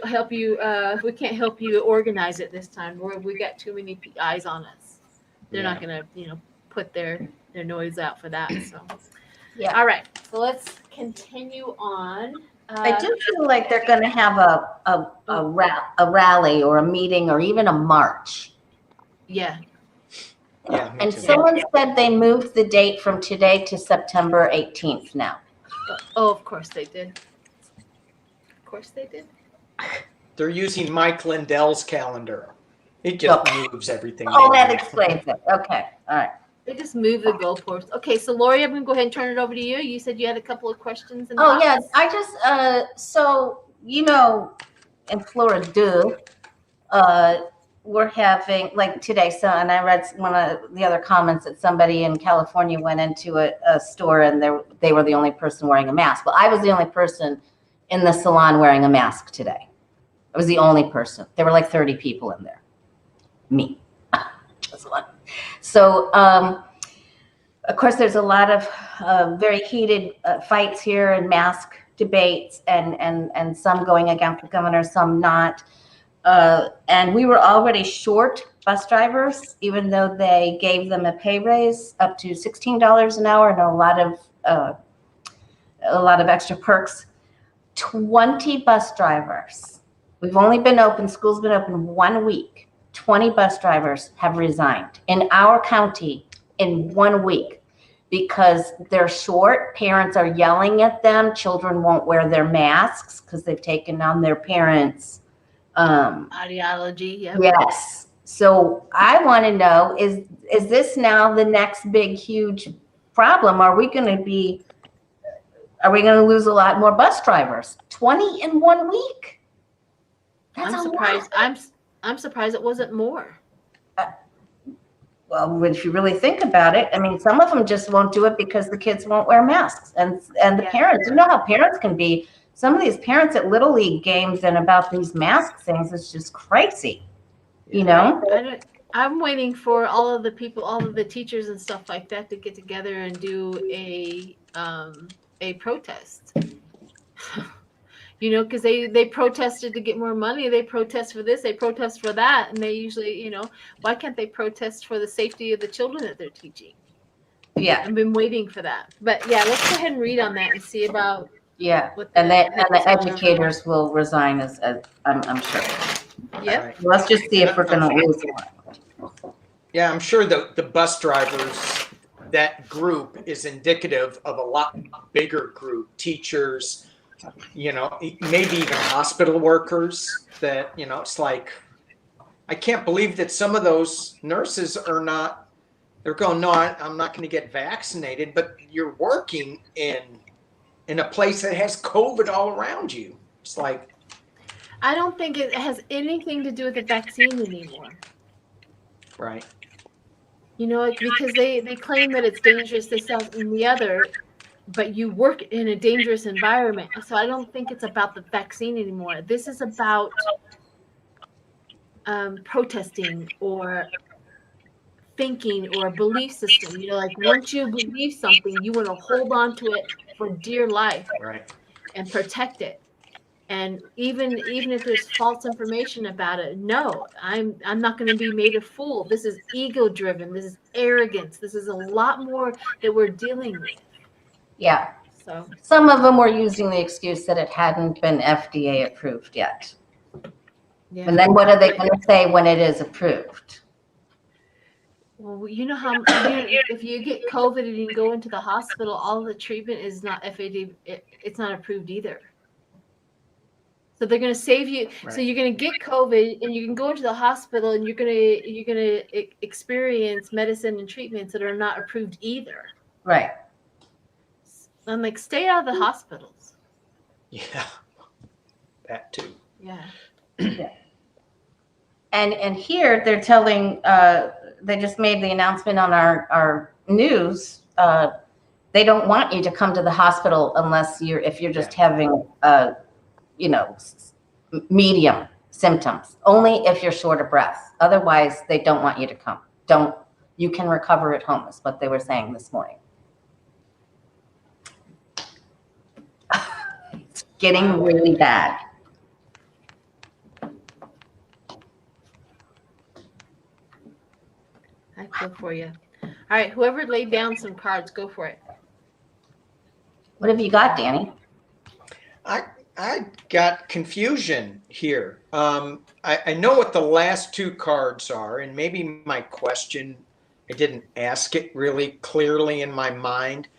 help you. We can't help you organize it this time. We got too many eyes on us. They're not going to put their noise out for that. So yeah. All right. So let's continue on. I do feel like they're going to have a rally or a meeting or even a march. Yeah. Yeah. And someone said they moved the date from today to September 18th now. Oh, of course they did. Of course they did. They're using Mike Lindell's calendar. It just moves everything. Oh, that explains it. Okay. All right. They just move the goalposts. Okay, so Lori, I'm gonna go ahead and turn it over to you. You said you had a couple of questions. Oh yeah, I just so in Florida, we're having like today. So, and I read one of the other comments that somebody in California went into a store and they were the only person wearing a mask. Well, I was the only person in the salon wearing a mask today. I was the only person. There were like 30 people in there. Me, just one. So, of course, there's a lot of very heated fights here and mask debates, and some going against the governor, some not. And we were already short bus drivers, even though they gave them a pay raise up to $16 an hour and a lot of extra perks. 20 bus drivers. We've only been open, school's been open 1 week. 20 bus drivers have resigned in our county in 1 week because they're short. Parents are yelling at them. Children won't wear their masks because they've taken on their parents' ideology. Yep. Yes. So I want to know, is this now the next big, huge problem? Are we going to lose a lot more bus drivers? 20 in 1 week. That's I'm surprised. I'm surprised it wasn't more. Well, if you really think about it, I mean, some of them just won't do it because the kids won't wear masks, and the parents. You know how parents can be. Some of these parents at Little League games and about these mask things is just crazy. You know. I'm waiting for all of the people, all of the teachers and stuff like that to get together and do a protest. You know, because they protested to get more money. They protest for this. They protest for that. And they usually, you know, why can't they protest for the safety of the children that they're teaching? Yeah. I've been waiting for that. But yeah, let's go ahead and read on that and see about. Yeah. And the educators will resign as I'm sure. Yep. Right. Let's just see if we're going to lose one. Yeah, I'm sure the bus drivers, that group is indicative of a lot bigger group, teachers, you know, maybe even hospital workers that, you know, it's like, I can't believe that some of those nurses are not, they're going, no, I'm not going to get vaccinated, but you're working in a place that has COVID all around you. It's like. I don't think it has anything to do with the vaccine anymore. Right. You know, because they claim that it's dangerous, this, that, and the other, but you work in a dangerous environment. So I don't think it's about the vaccine anymore. This is about protesting or thinking or a belief system. You know, like once you believe something, you want to hold on to it for dear life, right, and protect it. And even if there's false information about it, no, I'm not going to be made a fool. This is ego driven. This is arrogance. This is a lot more that we're dealing with. Yeah. So some of them were using the excuse that it hadn't been FDA approved yet. Yeah. And then what are they going to say when it is approved? Well, you know how if you get COVID and you go into the hospital, all the treatment is not FDA. It's not approved either. So they're going to save you. Right. So you're going to get COVID and you can go into the hospital and you're going to experience medicine and treatments that are not approved either. Right. I'm like, stay out of the hospitals. Yeah. That too. Yeah. Yeah. And here they're telling, they just made the announcement on our news. They don't want you to come to the hospital unless if you're just having you know, medium symptoms, only if you're short of breath. Otherwise, they don't want you to come. You can recover at home is what they were saying this morning. It's getting really bad. I go for you. All right, whoever laid down some cards, go for it. What have you got, Danny? I got confusion here. I know what the last two cards are, and maybe my question, I didn't ask it really clearly in my mind.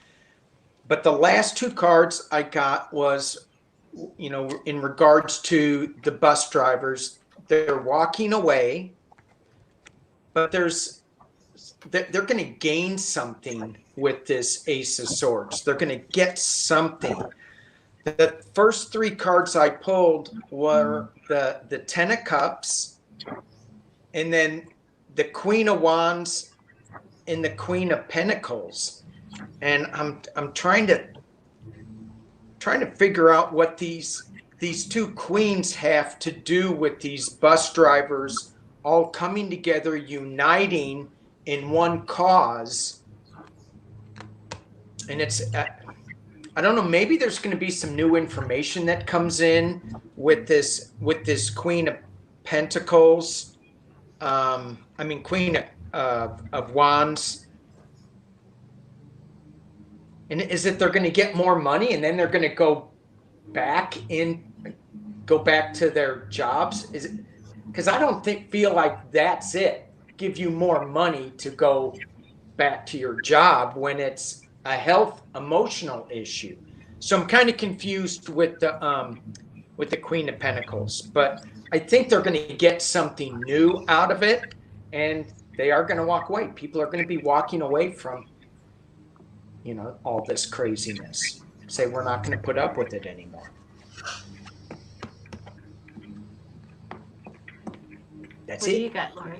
But the last two cards I got was, you know, in regards to the bus drivers, they're walking away, but there's they're going to gain something with this Ace of Swords. They're going to get something. The first three cards I pulled were the Ten of Cups, and then the Queen of Wands and the Queen of Pentacles. And I'm trying to figure out what these two queens have to do with these bus drivers all coming together, uniting in one cause. And it's I don't know, maybe there's going to be some new information that comes in with this Queen of Pentacles, Queen of Wands. And is it they're going to get more money and then they're going to go back to their jobs? Is it because I don't feel like that's it. Give you more money to go back to your job when it's a health emotional issue. So I'm kind of confused with the Queen of Pentacles, but I think they're going to get something new out of it, and they are going to walk away. People are going to be walking away from, all this craziness. Say we're not going to put up with it anymore. That's What it. do you got, Lori?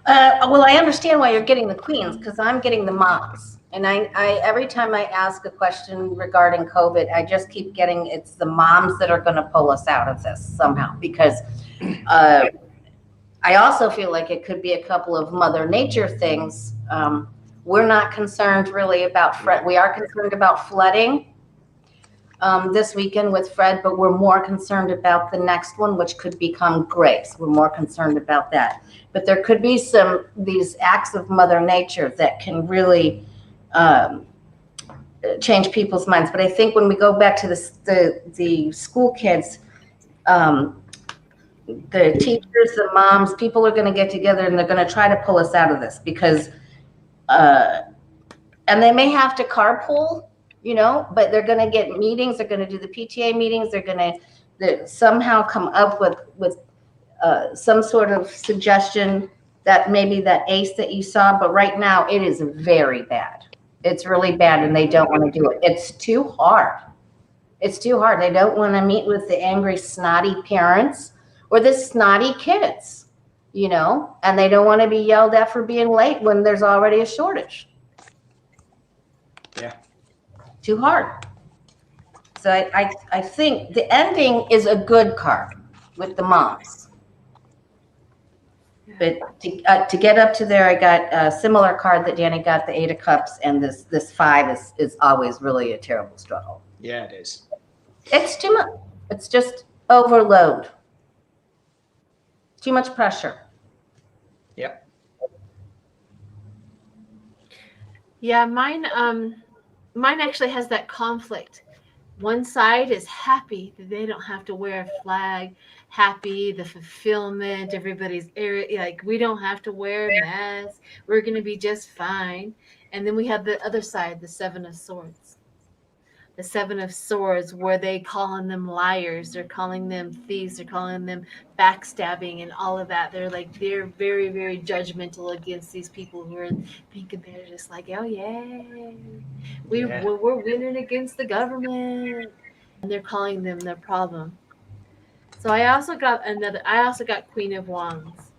Well, I understand why you're getting the queens, because I'm getting the moms. And I every time I ask a question regarding COVID, I just keep getting it's the moms that are going to pull us out of this somehow. Because I also feel like it could be a couple of Mother Nature things. We're not concerned really about Fred. We are concerned about flooding this weekend with Fred, but we're more concerned about the next one, which could become Grace. We're more concerned about that. But there could be these acts of Mother Nature that can really change people's minds. But I think when we go back to the school kids, the teachers, the moms, people are going to get together and they're going to try to pull us out of this because, and they may have to carpool, but they're going to get meetings. They're going to do the PTA meetings. They're going to somehow come up with some sort of suggestion that maybe that ace that you saw, but right now it is very bad. It's really bad and they don't want to do it. It's too hard. It's too hard. They don't want to meet with the angry, snotty parents or the snotty kids, and they don't want to be yelled at for being late when there's already a shortage. Yeah. Too hard. So I think the ending is a good card with the moms. But to get up to there, I got a similar card that Danny got, the Eight of Cups, and this 5 is always really a terrible struggle. Yeah, it is. It's too much. It's just overload. Too much pressure. Yep. Yeah, mine actually has that conflict. One side is happy that they don't have to wear a flag, happy, the fulfillment, everybody's like, we don't have to wear a mask, we're going to be just fine. And then we have the other side, the Seven of Swords. The Seven of Swords, where they calling them liars, they're calling them thieves, they're calling them backstabbing and all of that. They're very, very judgmental against these people who are thinking they're just like, oh yeah, we're winning against the government, and they're calling them their problem. So I also got Queen of Wands.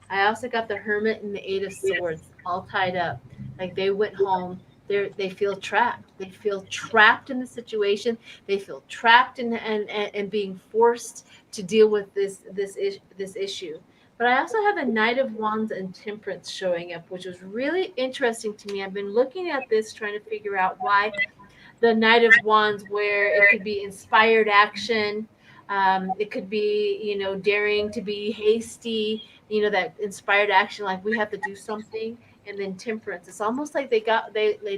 I also got the Hermit and the Eight of Swords all tied up. Like they went home. They feel trapped. They feel trapped in the situation. They feel trapped and being forced to deal with this issue. But I also have a Knight of Wands and Temperance showing up, which was really interesting to me. I've been looking at this, trying to figure out why the Knight of Wands, where it could be inspired action, it could be daring to be hasty, that inspired action, like we have to do something. And then Temperance, it's almost like they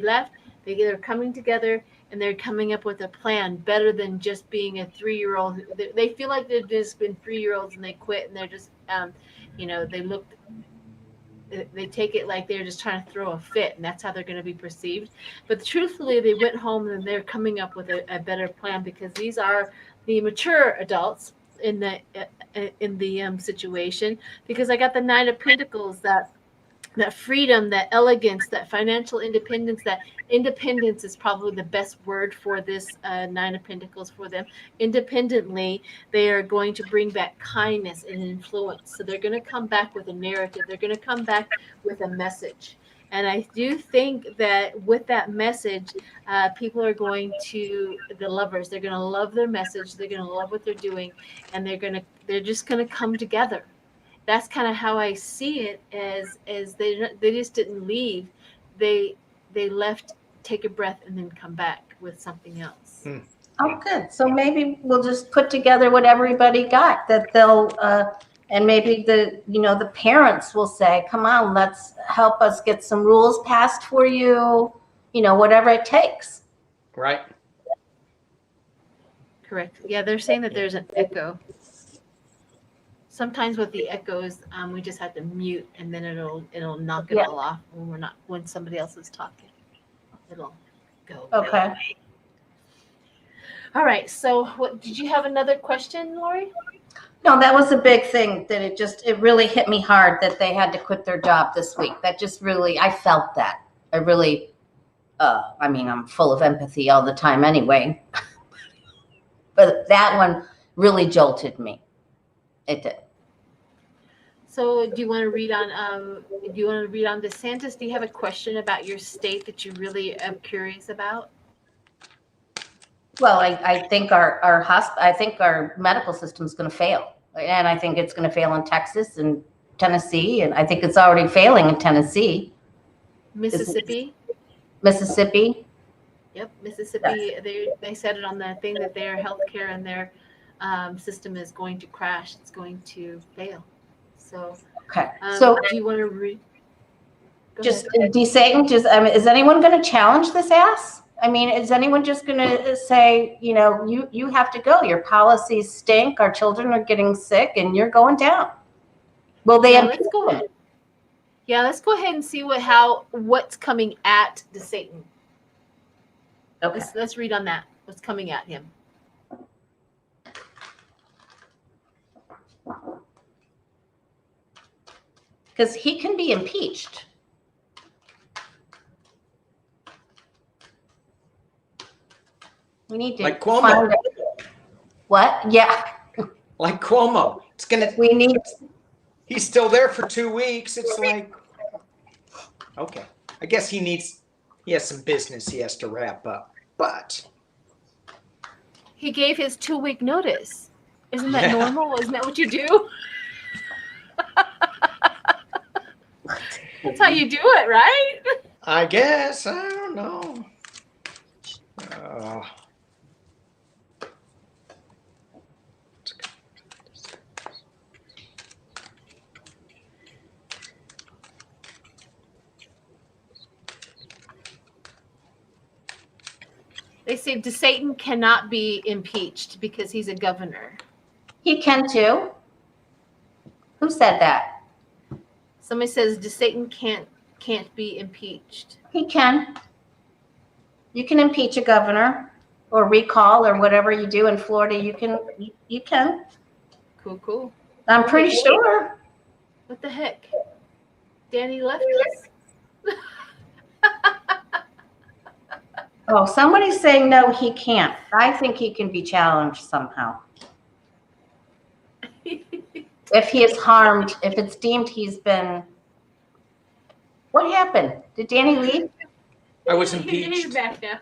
left, they're coming together and they're coming up with a plan better than just being a 3-year-old. They feel like they've just been 3-year-olds and they quit and they're just they take it like they're just trying to throw a fit, and that's how they're going to be perceived. But truthfully, they went home and they're coming up with a better plan, because these are the mature adults in the situation. Because I got the Nine of Pentacles, that that freedom, that elegance, that financial independence. That independence is probably the best word for this Nine of Pentacles for them. Independently, they are going to bring back kindness and influence. So they're going to come back with a narrative. They're going to come back with a message. And I do think that with that message, people are going to, the lovers, they're going to love their message. They're going to love what they're doing, and they're just going to come together. That's kind of how I see it, as they just didn't leave. They left, take a breath, and then come back with something else. Oh, good. So maybe we'll just put together what everybody got, that they'll, and maybe the parents will say, come on, let's help us get some rules passed for you, whatever it takes. Right. Correct. Yeah, they're saying that there's an echo. Sometimes with the echoes, we just have to mute, and then it'll knock it all off when somebody else is talking. It'll go. Okay. All right. So, what did you have another question, Lori? No, that was a big thing, that it really hit me hard that they had to quit their job this week. That just really, I felt that. I really, I'm full of empathy all the time anyway. But that one really jolted me. It did. So, do you want to read on DeSantis? Do you have a question about your state that you really are curious about? Well, I think our medical system is going to fail, and I think it's going to fail in Texas and Tennessee, and I think it's already failing in Tennessee. Mississippi. Yep, Mississippi. Yes. They said it on the thing that their healthcare and their system is going to crash. It's going to fail. So, okay. So, do you want to read? Just DeSantis. Is anyone going to challenge this ass? Is anyone just going to say, you have to go? Your policies stink. Our children are getting sick, and you're going down. Will they? Let's go ahead. Yeah, let's go ahead and see what's coming at DeSantis. Okay. Let's read on that. What's coming at him? Because he can be impeached. We need to like Cuomo. What? Yeah. Like Cuomo. He's still there for 2 weeks. It's like, okay. I guess he has some business he has to wrap up. But he gave his 2-week notice. Isn't that normal? Isn't that what you do? That's how you do it, right? I guess. I don't know. They say DeSantis cannot be impeached because he's a governor. He can too. Who said that? Somebody says DeSantis can't be impeached. He can. You can impeach a governor or recall or whatever you do in Florida. You can. Cool. I'm pretty sure. What the heck? Danny left us. Oh, somebody's saying no, he can't. I think he can be challenged somehow. If he is harmed, if it's deemed he's been. What happened? Did Danny leave? I was impeached. He's back now.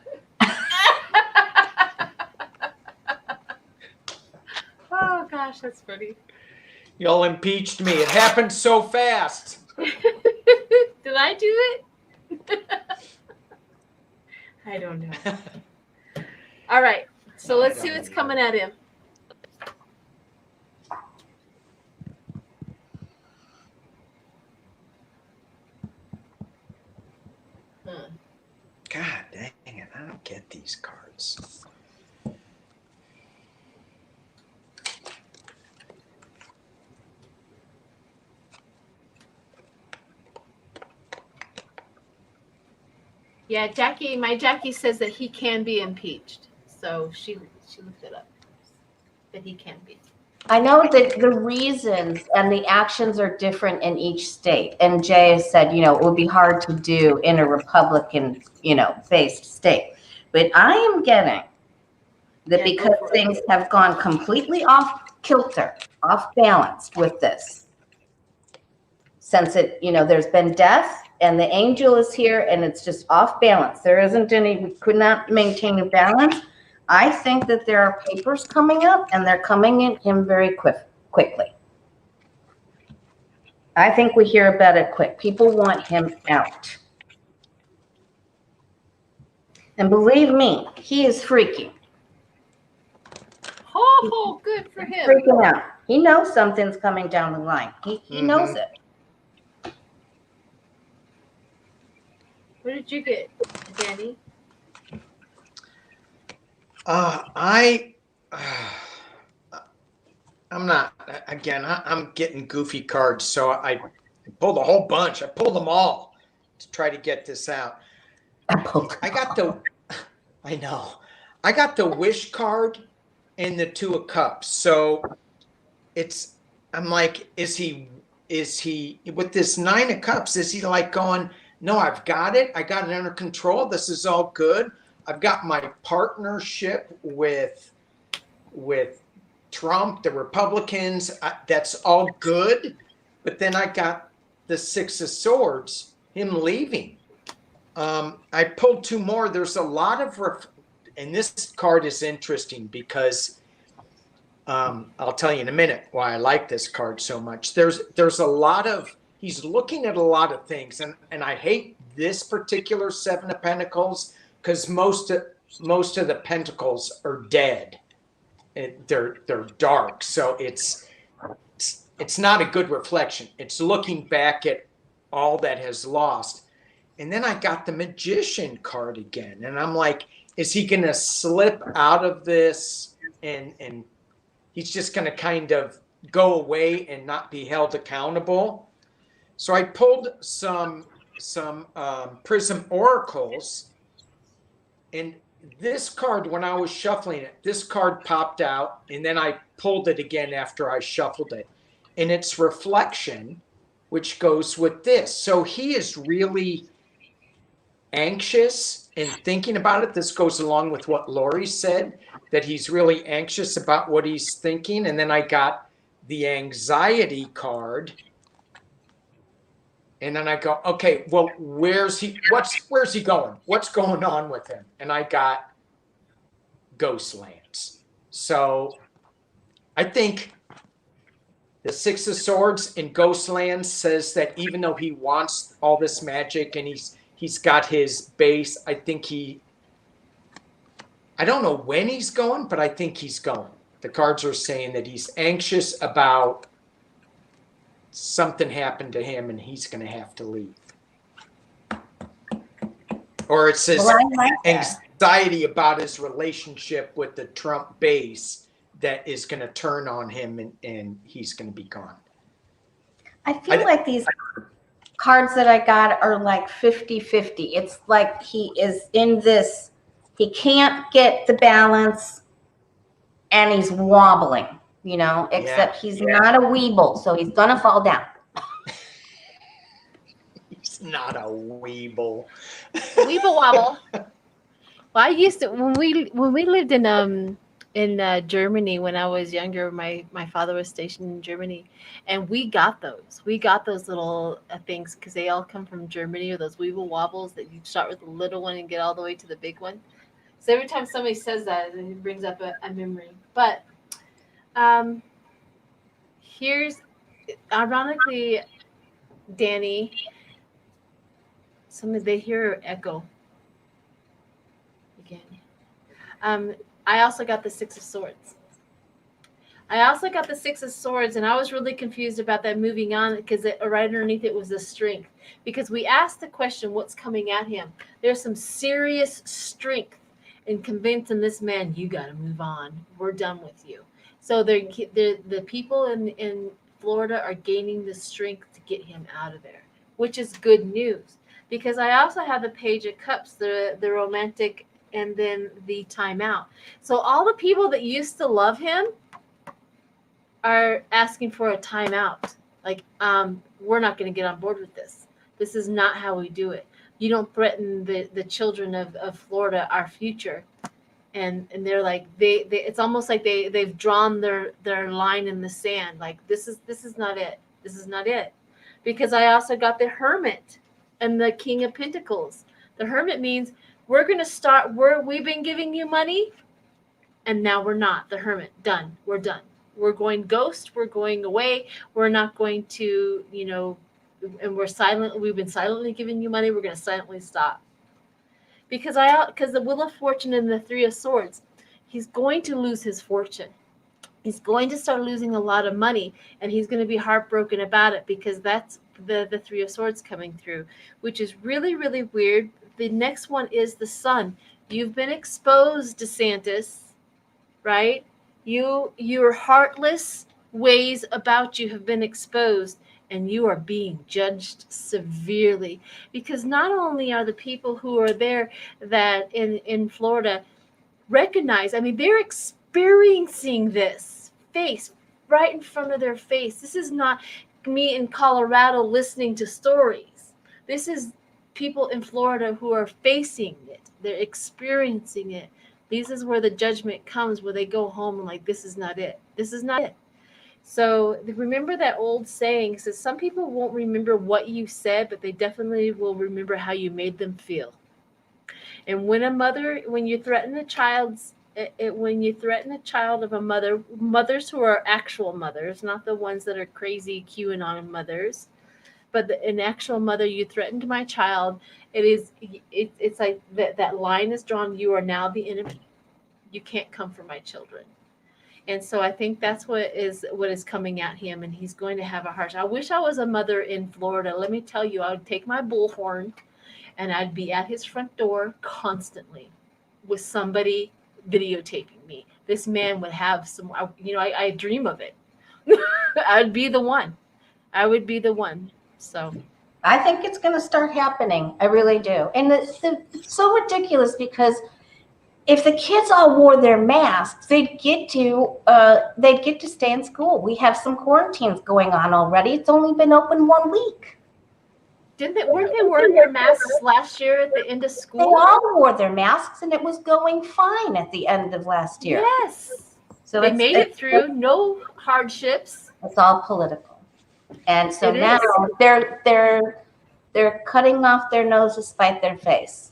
Oh gosh, that's funny. Y'all impeached me. It happened so fast. Did I do it? I don't know. All right. So let's see what's coming at him. God dang it. I don't get these cards. Yeah, my Jackie says that he can be impeached. So she looked it up. That he can be. I know that the reasons and the actions are different in each state. And Jay has said, it would be hard to do in a Republican, based state. But I am getting that Yeah, because things have gone completely off kilter, off balance with this, since there's been death and the angel is here and it's just off balance. There isn't any, we could not maintain a balance. I think that there are papers coming up and they're coming in him very quickly. I think we hear about it quick. People want him out. And believe me, he is freaking. Oh, good for him. Freaking out. He knows something's coming down the line. He knows it. What did you get, Danny? I'm not, again, I'm getting goofy cards, so I pulled a whole bunch. I pulled them all to try to get this out. I got the wish card and the 2 of cups. So I'm like, is he with this 9 of cups, is he like going, no, I've got it. I got it under control. This is all good. I've got my partnership with Trump, the Republicans. That's all good. But then I got the 6 of Swords, him leaving. I pulled 2 more. There's a lot of, and this card is interesting because I'll tell you in a minute why I like this card so much. There's a lot of, he's looking at a lot of things, and I hate this particular 7 of Pentacles because most of the pentacles are dead. They're dark, so it's not a good reflection. It's looking back at all that has lost. And then I got the Magician card again, and I'm like, is he going to slip out of this and he's just going to kind of go away and not be held accountable? So I pulled some Prism Oracles, and this card, when I was shuffling it, this card popped out, and then I pulled it again after I shuffled it. And it's Reflection, which goes with this. So he is really anxious and thinking about it. This goes along with what Lori said, that he's really anxious about what he's thinking. And then I got the Anxiety card. And then I go, okay, well, where's he going? What's going on with him? And I got Ghostlands. So I think the 6 of Swords in Ghostlands says that even though he wants all this magic and he's got his base, I think I don't know when he's going, but I think he's going. The cards are saying that he's anxious about something happened to him and he's going to have to leave. Or it says anxiety about his relationship with the Trump base that is going to turn on him and he's going to be gone. I feel like these cards that I got are like 50-50. It's like he is in this, he can't get the balance and he's wobbling. Except he's not a weeble, so he's gonna fall down. He's not a weeble. Weeble wobble. Well, I used to when we lived in Germany when I was younger. My father was stationed in Germany, and we got those. We got those little things because they all come from Germany, or those weeble wobbles that you start with the little one and get all the way to the big one. So every time somebody says that, it brings up a memory. But here's, ironically, Danny, they hear echo again. I also got the 6 of Swords. And I was really confused about that moving on because right underneath it was the strength. Because we asked the question, what's coming at him? There's some serious strength in convincing this man, you got to move on. We're done with you. So the people in Florida are gaining the strength to get him out of there, which is good news. Because I also have the Page of Cups, the romantic, and then the timeout. So all the people that used to love him are asking for a timeout. Like, we're not going to get on board with this. This is not how we do it. You don't threaten the children of Florida, our future. And they're like, it's almost like they've drawn their line in the sand. Like, this is not it. This is not it. Because I also got the Hermit and the King of Pentacles. The Hermit means we're going to start, we've been giving you money, and now we're not. The Hermit, done. We're done. We're going ghost. We're going away. We're not going to, and we've been silently giving you money. We're going to silently stop. Because the Wheel of Fortune and the Three of Swords, he's going to lose his fortune. He's going to start losing a lot of money, and he's going to be heartbroken about it, because that's the Three of Swords coming through, which is really, really weird. The next one is the Sun. You've been exposed, DeSantis, right? Your heartless ways about you have been exposed, and you are being judged severely, because not only are the people who are there that in Florida recognize, I mean, they're experiencing this face right in front of their face. This is not me in Colorado listening to stories. This is people in Florida who are facing it. They're experiencing it. This is where the judgment comes, where they go home and like, this is not it. This is not it. So remember that old saying says, some people won't remember what you said, but they definitely will remember how you made them feel. And when you threaten a child of a mother, mothers who are actual mothers, not the ones that are crazy QAnon mothers, but an actual mother, you threatened my child, it's like that line is drawn. You are now the enemy. You can't come for my children. And so I think that's what is coming at him, and he's going to have a harsh. I wish I was a mother in Florida. Let me tell you, I would take my bullhorn and I'd be at his front door constantly with somebody videotaping me. This man would have I dream of it. I'd be the one. I would be the one. So I think it's going to start happening. I really do. And it's so ridiculous, because if the kids all wore their masks, they'd get to stay in school. We have some quarantines going on already. It's only been open 1 week. Weren't they wearing their masks last year at the end of school? They all wore their masks, and it was going fine at the end of last year. Yes. So they made it through, no hardships. It's all political. And so now they're cutting off their nose to spite their face.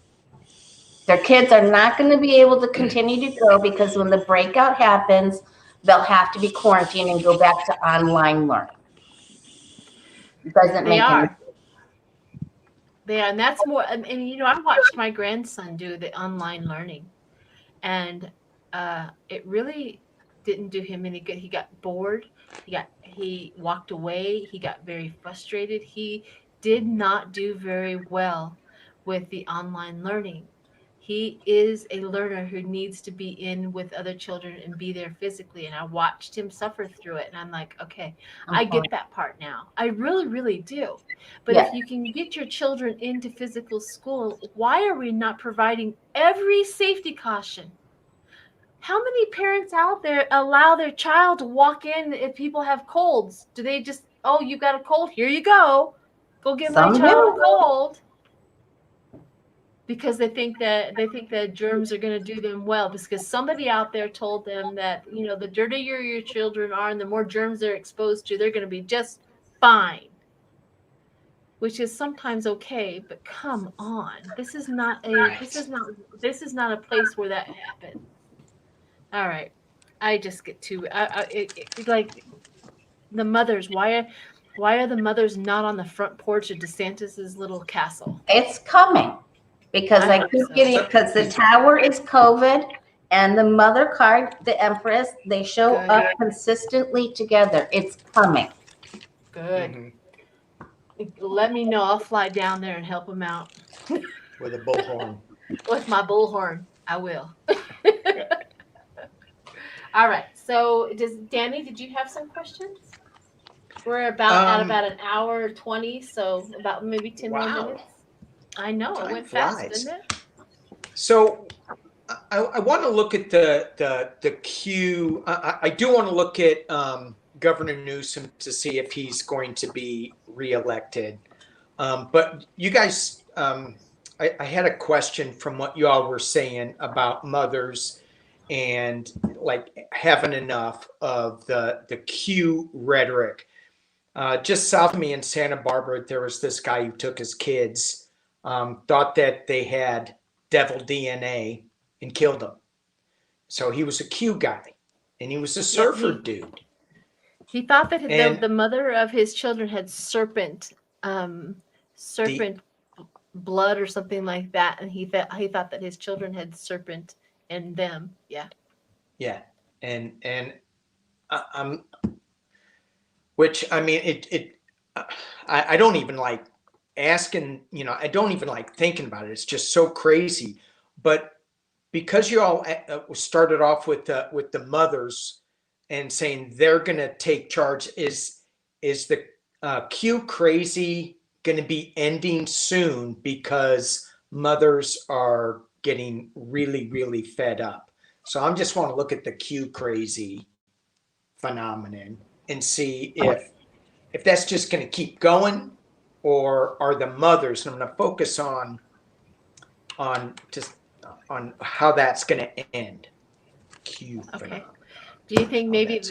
Their kids are not going to be able to continue to go, because when the breakout happens, they'll have to be quarantined and go back to online learning. It doesn't make any sense. They are, and that's more. And I watched my grandson do the online learning, and it really didn't do him any good. He got bored. He walked away. He got very frustrated. He did not do very well with the online learning. He is a learner who needs to be in with other children and be there physically. And I watched him suffer through it. And I'm like, okay, I get that part now. I really, really do. But if you can get your children into physical school, why are we not providing every safety caution? How many parents out there allow their child to walk in if people have colds? Do they just, you got a cold? Here you go. Go get my child a cold. Because they think that germs are going to do them well, because somebody out there told them that, the dirtier your children are and the more germs they're exposed to, they're going to be just fine. Which is sometimes okay, but come on. This is not a place where that happens. All right. I just get too like the mothers, why are the mothers not on the front porch of DeSantis's little castle? It's coming. Because I keep because the tower is COVID, and the mother card, the Empress, they show up consistently together. It's coming. Good. Mm-hmm. Let me know. I'll fly down there and help them out. With a bullhorn. With my bullhorn. I will. All right. So Danny, did you have some questions? We're at about an hour 20, so about maybe 10 more minutes. I know, it went fast, didn't it? So I want to look at the Q. I do want to look at Governor Newsom to see if he's going to be reelected. But you guys, I had a question from what you all were saying about mothers and like having enough of the Q rhetoric. Just south of me in Santa Barbara, there was this guy who took his kids, thought that they had devil DNA and killed them. So he was a Q guy, and he was a surfer dude. He thought that And the mother of his children had serpent blood or something like that, and he thought that his children had serpent in them. Yeah. Yeah, and I'm, which I mean, I don't even like asking. You know, I don't even like thinking about it. It's just so crazy. But because you all started off with the mothers and saying they're going to take charge, is the Q crazy going to be ending soon because mothers are getting really, really fed up? So I just want to look at the Q crazy phenomenon and see if that's just going to keep going, or are the mothers, and I'm going to focus on just on how that's going to end. Q phenomenon. Do you think maybe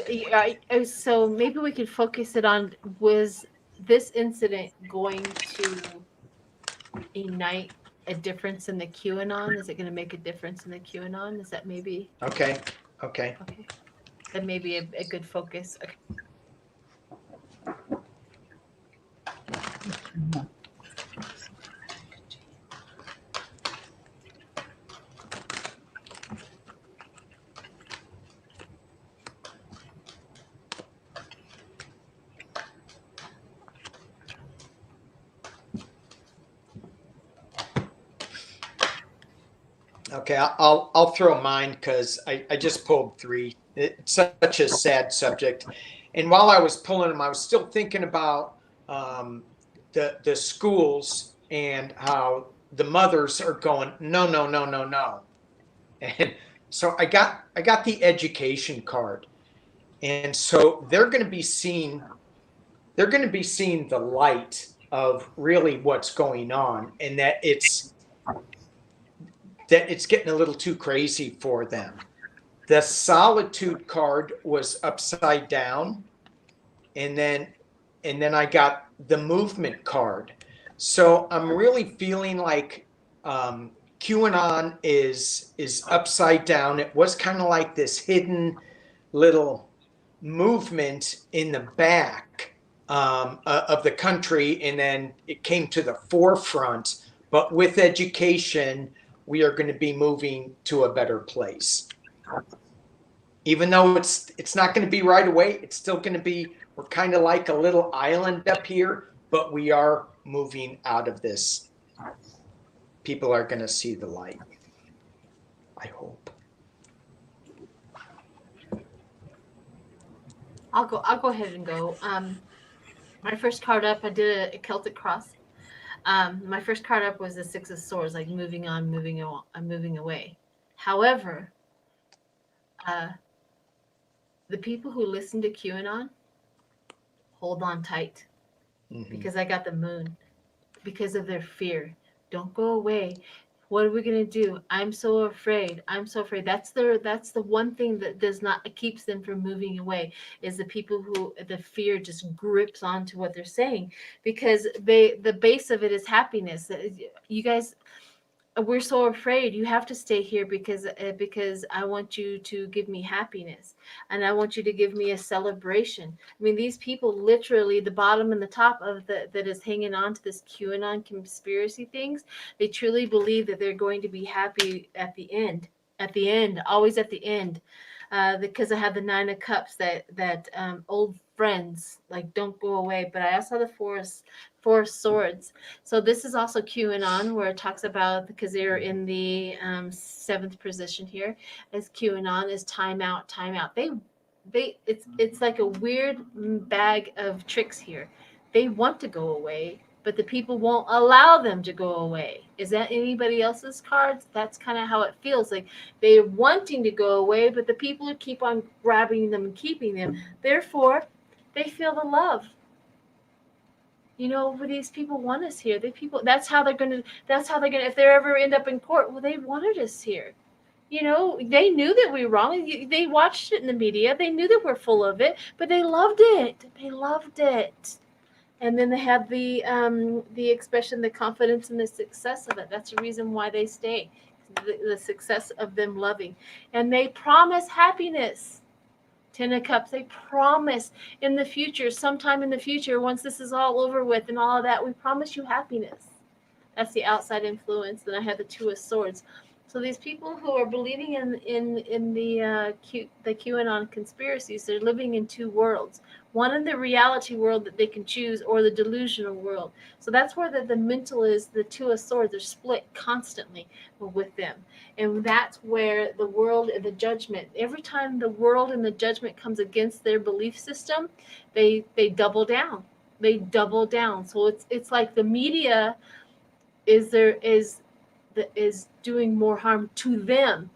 so maybe we could focus it on, was this incident going to ignite a difference in the QAnon? Is it going to make a difference in the QAnon? Is that maybe Okay. That may be a good focus. Okay. Okay, I'll throw mine because I just pulled 3. It's such a sad subject, and while I was pulling them, I was still thinking about the schools and how the mothers are going no, and so I got the education card, and so they're going to be seeing the light of really what's going on, and that it's getting a little too crazy for them. The solitude card was upside down, and then I got the movement card. So I'm really feeling like QAnon is upside down. It was kind of like this hidden little movement in the back of the country, and then it came to the forefront. But with education, we are going to be moving to a better place. Even though it's not going to be right away, it's still going to be, we're kind of like a little island up here, but we are moving out of this. People are going to see the light, I hope. I'll go ahead and go. My first card up, I did a Celtic cross. My first card up was the 6 of Swords, like moving on, moving away. However, the people who listen to QAnon, hold on tight, because I got the Moon, because of their fear. Don't go away. What are we gonna do? I'm so afraid. That's the one thing that keeps them from moving away, is the people who the fear just grips onto what they're saying, because the base of it is happiness. You guys, we're so afraid. You have to stay here because I want you to give me happiness, and I want you to give me a celebration. I mean, these people, literally the bottom and the top of that is hanging on to this QAnon conspiracy things, they truly believe that they're going to be happy at the end, always at the end. Because I have the 9 of Cups, that old friends, like, don't go away. But I also have the Four of Swords. So this is also QAnon, where it talks about, because they're in the 7th position here, as QAnon is time out. It's like a weird bag of tricks here. They want to go away, but the people won't allow them to go away. Is that anybody else's cards? That's kind of how it feels. Like they're wanting to go away, but the people keep on grabbing them and keeping them. Therefore, They feel the love. You know, these people want us here. That's how they're gonna, if they ever end up in court, well, they wanted us here. You know, they knew that we were wrong. They watched it in the media. They knew that we're full of it, but they loved it. They loved it. And then they have the expression, the confidence and the success of it. That's the reason why they stay. The success of them loving. And they promise happiness. Ten of Cups, they promise in the future, sometime in the future, once this is all over with and all of that, we promise you happiness. That's the outside influence. Then I have the Two of Swords. So these people who are believing in the QAnon conspiracies, they're living in two worlds. One in the reality world that they can choose, or the delusional world. So that's where the mental is. The Two of Swords are split constantly with them. And that's where the world and the judgment, every time the world and the judgment comes against their belief system, they double down. They double down. So it's like the media is doing more harm to them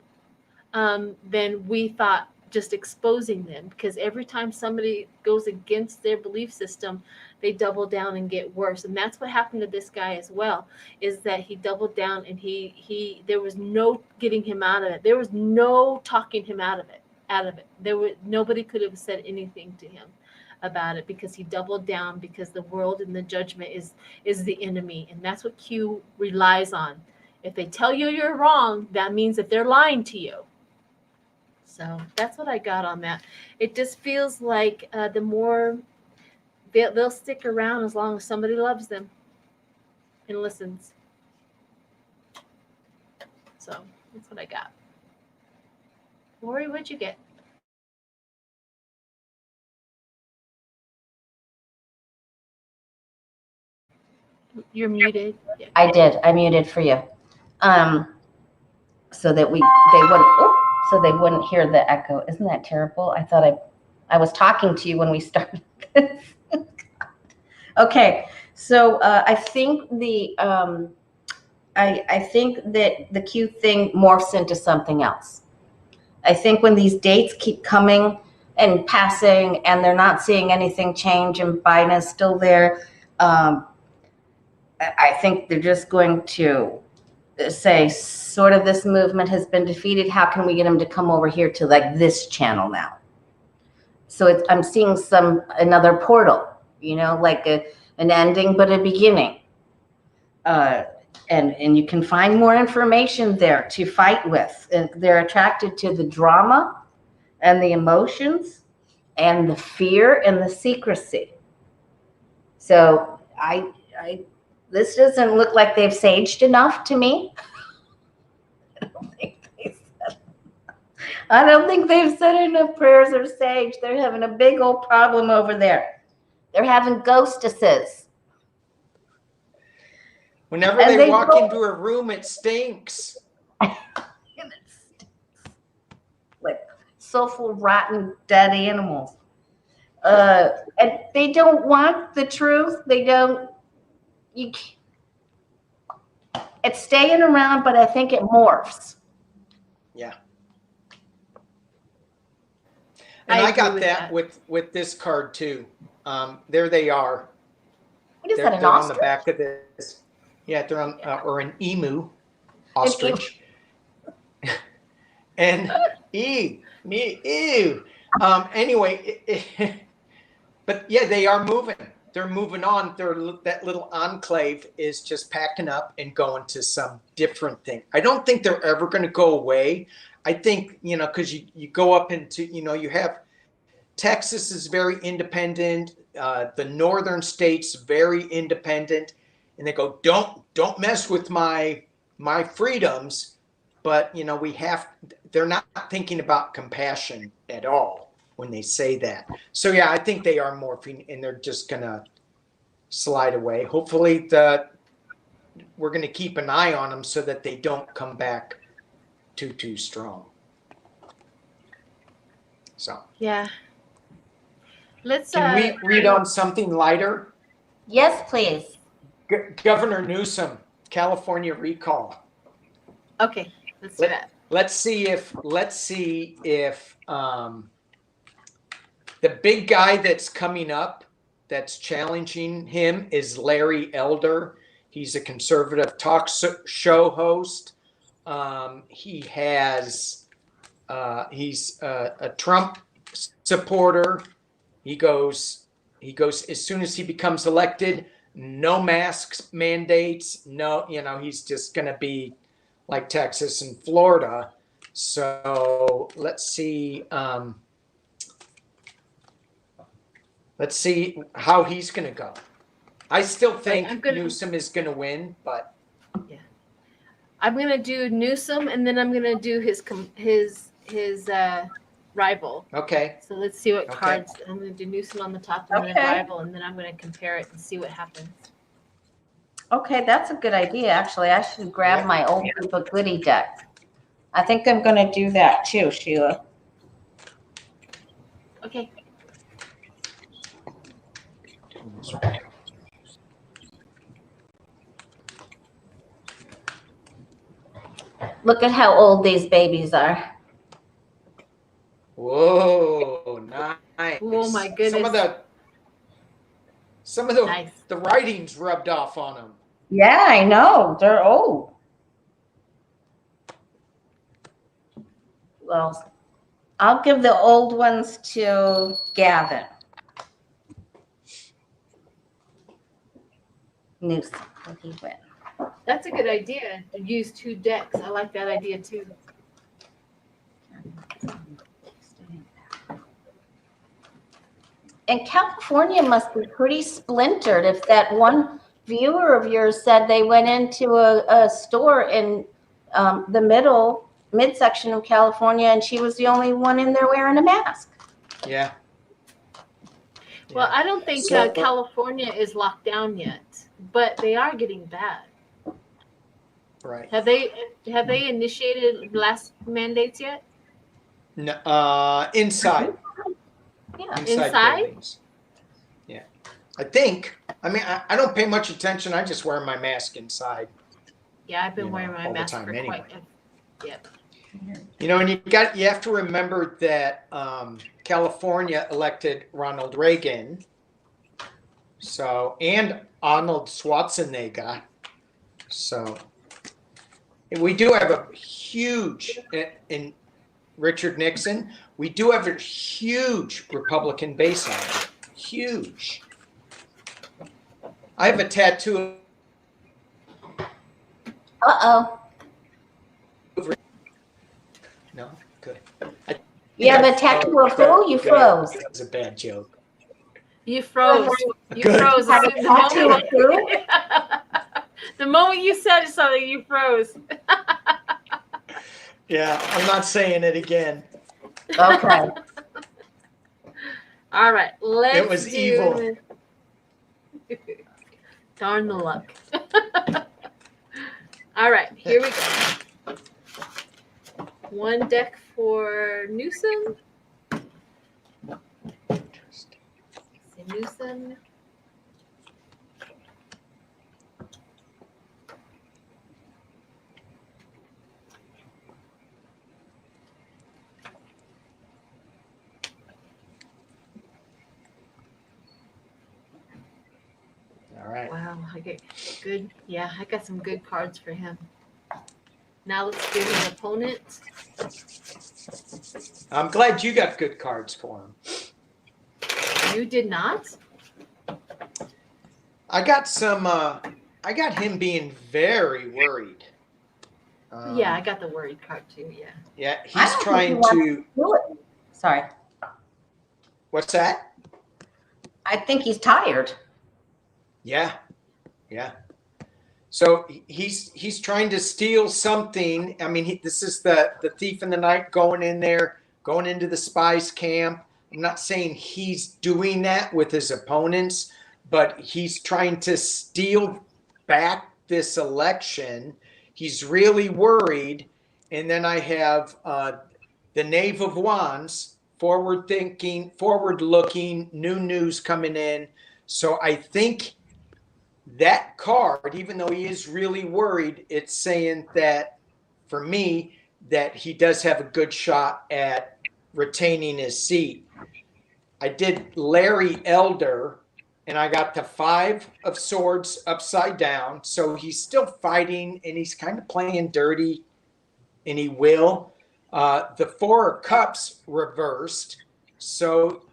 than we thought, just exposing them. Because every time somebody goes against their belief system, they double down and get worse. And that's what happened to this guy as well, is that he doubled down, and he there was no getting him out of it. There was no talking him out of it. Nobody could have said anything to him about it, because he doubled down, because the world and the judgment is the enemy. And that's what Q relies on. If they tell you you're wrong, that means that they're lying to you. So that's what I got on that. It just feels like the more they'll stick around as long as somebody loves them and listens. So that's what I got. Lori, what'd you get? You're muted. Yeah. I did. I muted for you, so that they wouldn't hear the echo. Isn't that terrible? I thought I was talking to you when we started this. Okay, so I think I think that the Q thing morphs into something else. I think when these dates keep coming and passing, and they're not seeing anything change, and Biden is still there, I think they're just going to say, sort of, this movement has been defeated. How can we get them to come over here to like this channel now? So I'm seeing another portal, you know, like an ending but a beginning. And you can find more information there to fight with. And they're attracted to the drama and the emotions and the fear and the secrecy. So this doesn't look like they've saged enough to me. I don't think they've said enough prayers or sage. They're having a big old problem over there. They're having ghostesses. Whenever they walk into a room, it stinks. Like soulful, rotten, dead animals. And they don't want the truth. It's staying around, but I think it morphs. Yeah. And I got that with this card too. There they are. What is they're, that, an they're ostrich? on the back of this. Yeah, they're on, or an emu, ostrich. And ew. Anyway, but yeah, they are moving. They're moving on. That little enclave is just packing up and going to some different thing. I don't think they're ever going to go away. I think, because you go up into, you have Texas is very independent. The northern states very independent, and they go, don't mess with my freedoms. But they're not thinking about compassion at all when they say that. So yeah, I think they are morphing, and they're just gonna slide away. Hopefully, we're gonna keep an eye on them so that they don't come back too strong. So yeah. Can we read on something lighter? Yes, please. Governor Newsom, California recall. Okay, let's do that. Let's see if The big guy that's coming up, that's challenging him, is Larry Elder. He's a conservative talk show host. He's a Trump supporter. He goes as soon as he becomes elected, no masks mandates, no, he's just going to be like Texas and Florida. So let's see how he's going to go. I still think Newsom is going to win, but yeah, I'm going to do Newsom, and then I'm going to do his rival. Okay. So let's see what cards. I'm going to do Newsom on the top and then rival, and then I'm going to compare it and see what happens. Okay, that's a good idea. Actually, I should grab my old but goodie deck. I think I'm going to do that too, Sheila. Okay. Look at how old these babies are. Whoa, nice. Oh my goodness. Some of the writing's rubbed off on them. Yeah, I know. They're old. Well, I'll give the old ones to Gavin. Newsom, will he win? That's a good idea to use 2 decks. I like that idea too. And California must be pretty splintered if that one viewer of yours said they went into a store in the midsection of California and she was the only one in there wearing a mask. Yeah. Well, I don't think California is locked down yet, but they are getting bad. Right. Have they initiated last mandates yet? No, inside. Yeah. Inside? Buildings. Yeah. I think. I mean, I don't pay much attention. I just wear my mask inside. Yeah, I've been wearing my mask for anyway. Yep. And you have to remember that California elected Ronald Reagan. So, and Arnold Schwarzenegger. So, we do have a huge, in Richard Nixon, we do have a huge Republican base on it. Huge. I have a tattoo. Uh-oh. No? Good. You have a tattoo of who? You froze. That was a bad joke. You froze. You Good. froze. Have a tattoo of who? The moment you said something, you froze. Yeah, I'm not saying it again. Okay. All right, let's It was evil. Darn the luck. All right, here we go. 1 deck for Newsom. Newsom. All right. Wow, I get good. Yeah, I got some good cards for him. Now let's do his opponent. I'm glad you got good cards for him. You did not? I got some. I got him being very worried. Yeah, I got the worried card too. Yeah. Yeah, I he's don't trying think he to. Do it. Sorry. What's that? I think he's tired. Yeah, yeah. So he's trying to steal something. I mean, this is the thief in the night going in there, going into the spies camp. I'm not saying he's doing that with his opponents, but he's trying to steal back this election. He's really worried. And then I have the Knave of Wands, forward-thinking, forward-looking, new news coming in. So I think that card, even though he is really worried, it's saying that, for me, that he does have a good shot at retaining his seat. I did Larry Elder, and I got the 5 of Swords upside down. So he's still fighting, and he's kind of playing dirty, and he will. The 4 of Cups reversed. So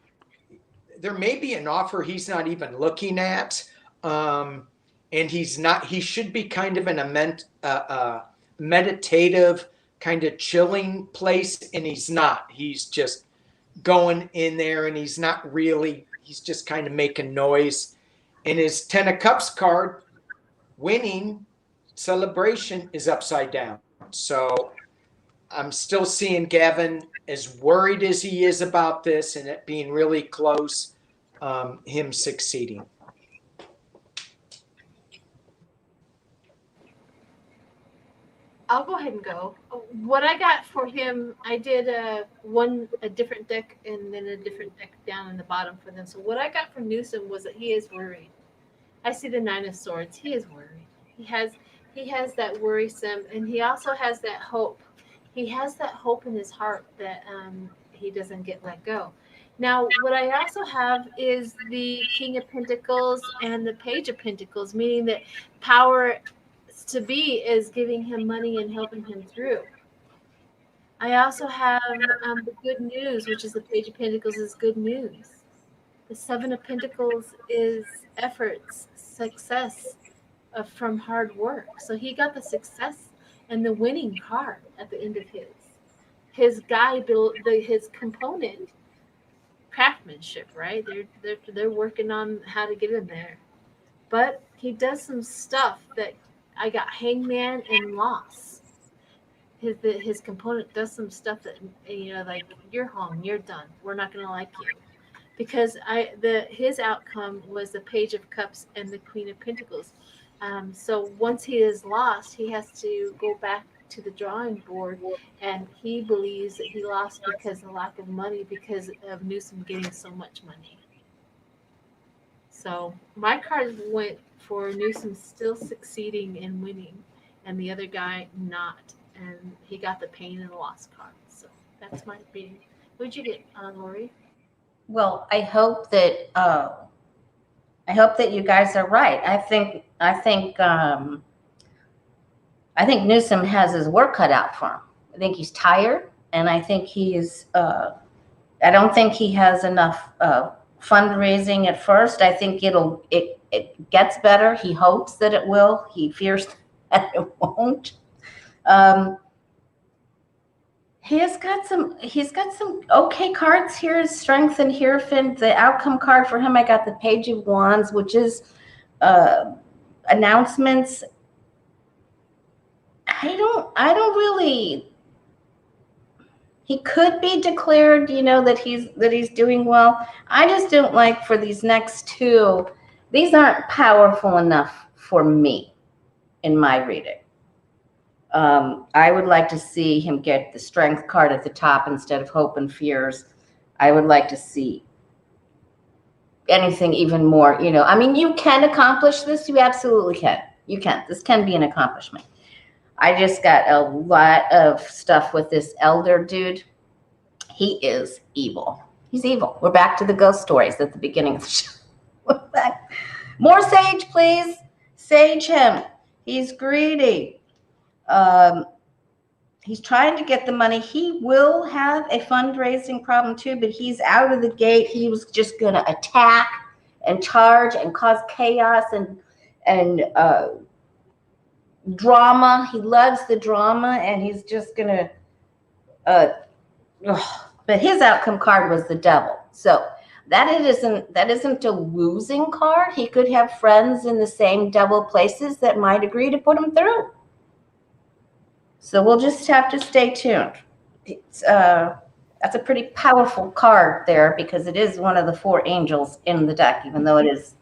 there may be an offer he's not even looking at. And he's not, he should be kind of in a meditative, kind of chilling place, and he's not. He's just going in there, and he's not really, he's just kind of making noise. And his 10 of Cups card, winning celebration, is upside down. So I'm still seeing Gavin, as worried as he is about this and it being really close, him succeeding. I'll go ahead and go. What I got for him, I did a different deck and then a different deck down in the bottom for them. So what I got from Newsom was that he is worried. I see the 9 of Swords. He is worried. He has that worrisome, and he also has that hope. He has that hope in his heart that he doesn't get let go. Now, what I also have is the King of Pentacles and the Page of Pentacles, meaning that power to be is giving him money and helping him through. I also have the good news, which is the Page of Pentacles is good news. The 7 of Pentacles is efforts, success from hard work. So he got the success and the winning card at the end of his guy built his component craftsmanship, right? They're working on how to get in there. But he does some stuff that I got Hangman and Loss. His component does some stuff that, you know, like, you're home, you're done. We're not gonna like you. Because his outcome was the Page of Cups and the Queen of Pentacles. So once he is lost, he has to go back to the drawing board, and he believes that he lost because of lack of money, because of Newsom getting so much money. So my card went for Newsom still succeeding and winning, and the other guy not, and he got the pain and loss card. So that's my reading. What'd you get, Lori? Well, I hope that you guys are right. I think Newsom has his work cut out for him. I think he's tired, and I think I don't think he has enough fundraising at first. I think it gets better. He hopes that it will. He fears that it won't. He's got some okay cards here. Strength and Hierophant. The outcome card for him, I got the Page of Wands, which is announcements. I don't really. He could be declared, you know, that he's doing well. I just don't like for these next 2. These aren't powerful enough for me in my reading. I would like to see him get the Strength card at the top instead of Hope and Fears. I would like to see anything even more, you know. I mean, you can accomplish this. You absolutely can. You can. This can be an accomplishment. I just got a lot of stuff with this Elder dude. He is evil. He's evil. We're back to the ghost stories at the beginning of the show. We're back. More sage, please. Sage him. He's greedy. He's trying to get the money. He will have a fundraising problem too, but he's out of the gate. He was just going to attack and charge and cause chaos and drama. He loves the drama, and he's just going to but his outcome card was the Devil. So that isn't a losing card. He could have friends in the same Devil places that might agree to put him through. So we'll just have to stay tuned. It's that's a pretty powerful card there, because it is one of the 4 angels in the deck, even though it is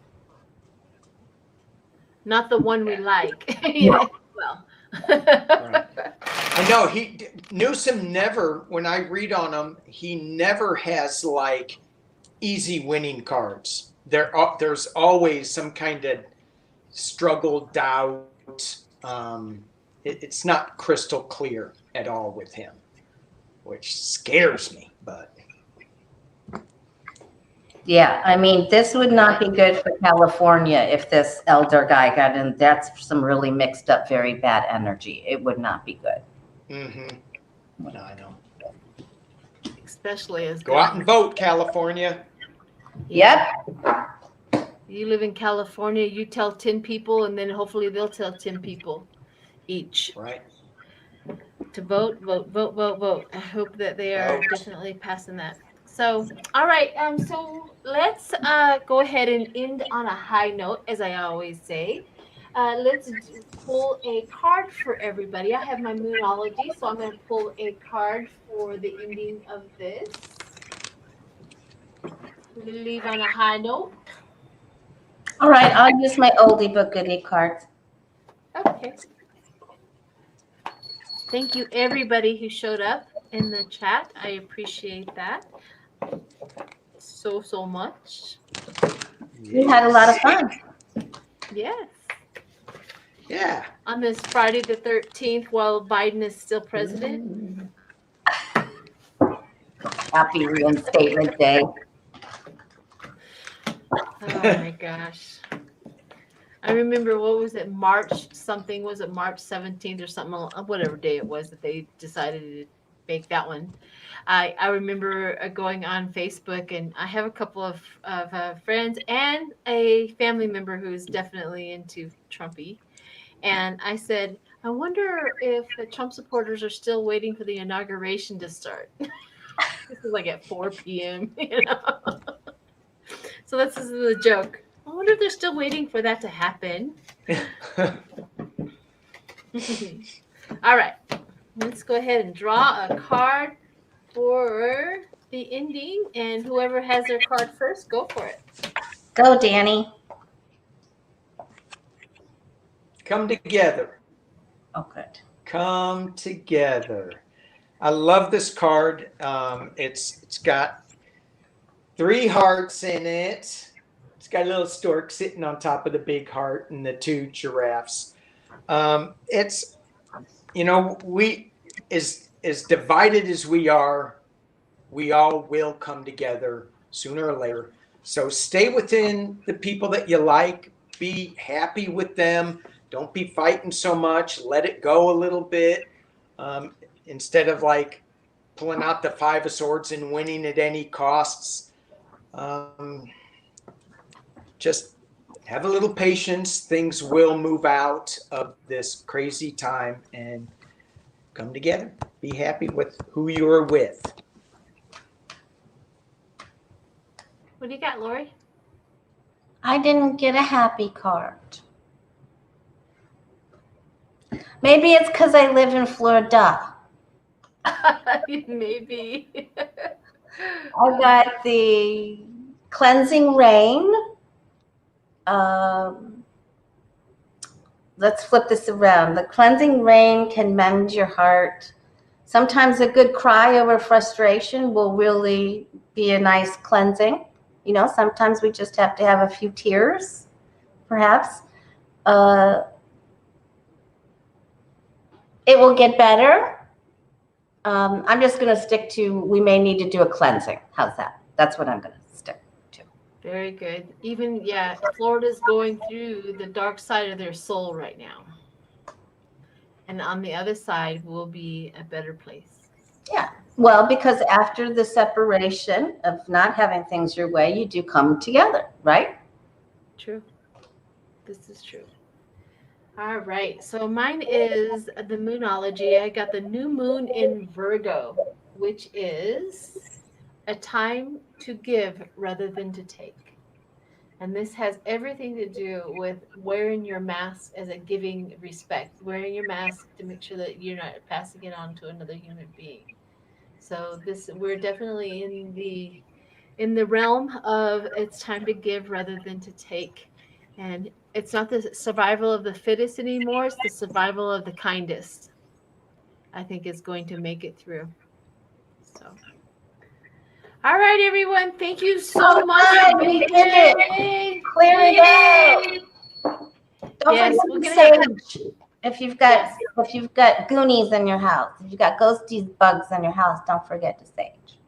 not the one we like. Yeah. Well. Right. I know Newsom never, when I read on him, he never has like easy winning cards. There's always some kind of struggle, doubt. It's not crystal clear at all with him, which scares me. But Yeah, I mean, this would not be good for California if this elder guy got in. That's some really mixed up, very bad energy. It would not be good. Mm-hmm. No, I know. Especially as Go out and vote, California. Yep. You live in California, you tell 10 people, and then hopefully they'll tell 10 people each. Right. To vote. I hope that they are definitely passing that. So, all right. So let's go ahead and end on a high note, as I always say. Let's pull a card for everybody. I have my Moonology, so I'm going to pull a card for the ending of this. Leave on a high note. All right, I'll use my oldie but goodie cards. Okay. Thank you, everybody who showed up in the chat. I appreciate that so much. We had a lot of fun. Yes. Yeah. On this Friday the 13th, while Biden is still president. Happy Reinstatement Day. Oh my gosh. I remember, what was it, March something? Was it March 17th or something? Whatever day it was that they decided to make that one. I remember going on Facebook, and I have a couple of friends and a family member who's definitely into Trumpy. And I said, I wonder if the Trump supporters are still waiting for the inauguration to start. This is like at 4 p.m., you know? So this is the joke. I wonder if they're still waiting for that to happen. All right. Let's go ahead and draw a card for the ending. And whoever has their card first, go for it. Go, Danny. Come together. Oh, good. Come together. I love this card. It's got 3 hearts in it. It's got a little stork sitting on top of the big heart and the 2 giraffes. It's, you know, we as divided as we are, we all will come together sooner or later. So stay within the people that you like. Be happy with them. Don't be fighting so much. Let it go a little bit. Instead of like pulling out the 5 of Swords and winning at any costs. Just have a little patience. Things will move out of this crazy time and come together. Be happy with who you're with. What do you got, Lori? I didn't get a happy card. Maybe it's because I live in Florida. Maybe. I got the cleansing rain. Let's flip this around. The cleansing rain can mend your heart. Sometimes a good cry over frustration will really be a nice cleansing. You know, sometimes we just have to have a few tears, perhaps. It will get better. I'm just going to stick to, we may need to do a cleansing. How's that? That's what I'm going to stick to. Very good. Even, yeah, Florida's going through the dark side of their soul right now. And on the other side will be a better place. Yeah. Well, because after the separation of not having things your way, you do come together, right? True. This is true. All right. So mine is the Moonology. I got the new moon in Virgo, which is a time to give rather than to take. And this has everything to do with wearing your mask as a giving respect, wearing your mask to make sure that you're not passing it on to another human being. So we're definitely in the realm of it's time to give rather than to take. And it's not the survival of the fittest anymore, it's the survival of the kindest, I think, is going to make it through. So all right, everyone. Thank you so much for being here. Clear it out. Don't Yes, forget the sage. If you've got goonies in your house, if you've got ghosties, bugs in your house, don't forget to sage.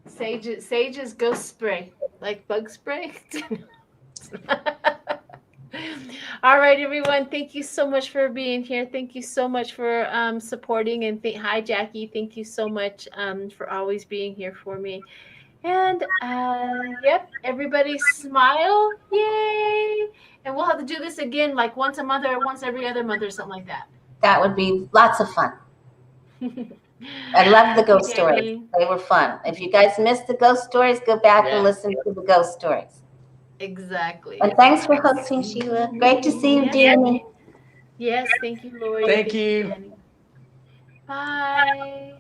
Sage's ghost spray, like bug spray. All right, everyone. Thank you so much for being here. Thank you so much for supporting. And hi, Jackie. Thank you so much for always being here for me. And yep, everybody smile. Yay. And we'll have to do this again like once a month or once every other month or something like that. That would be lots of fun. I love the ghost stories. They were fun. If you guys missed the ghost stories, go back and listen to the ghost stories. Exactly. And thanks for hosting, Sheila. Great to see you, Danny. Yes, thank you, Lori. Thank you. Bye.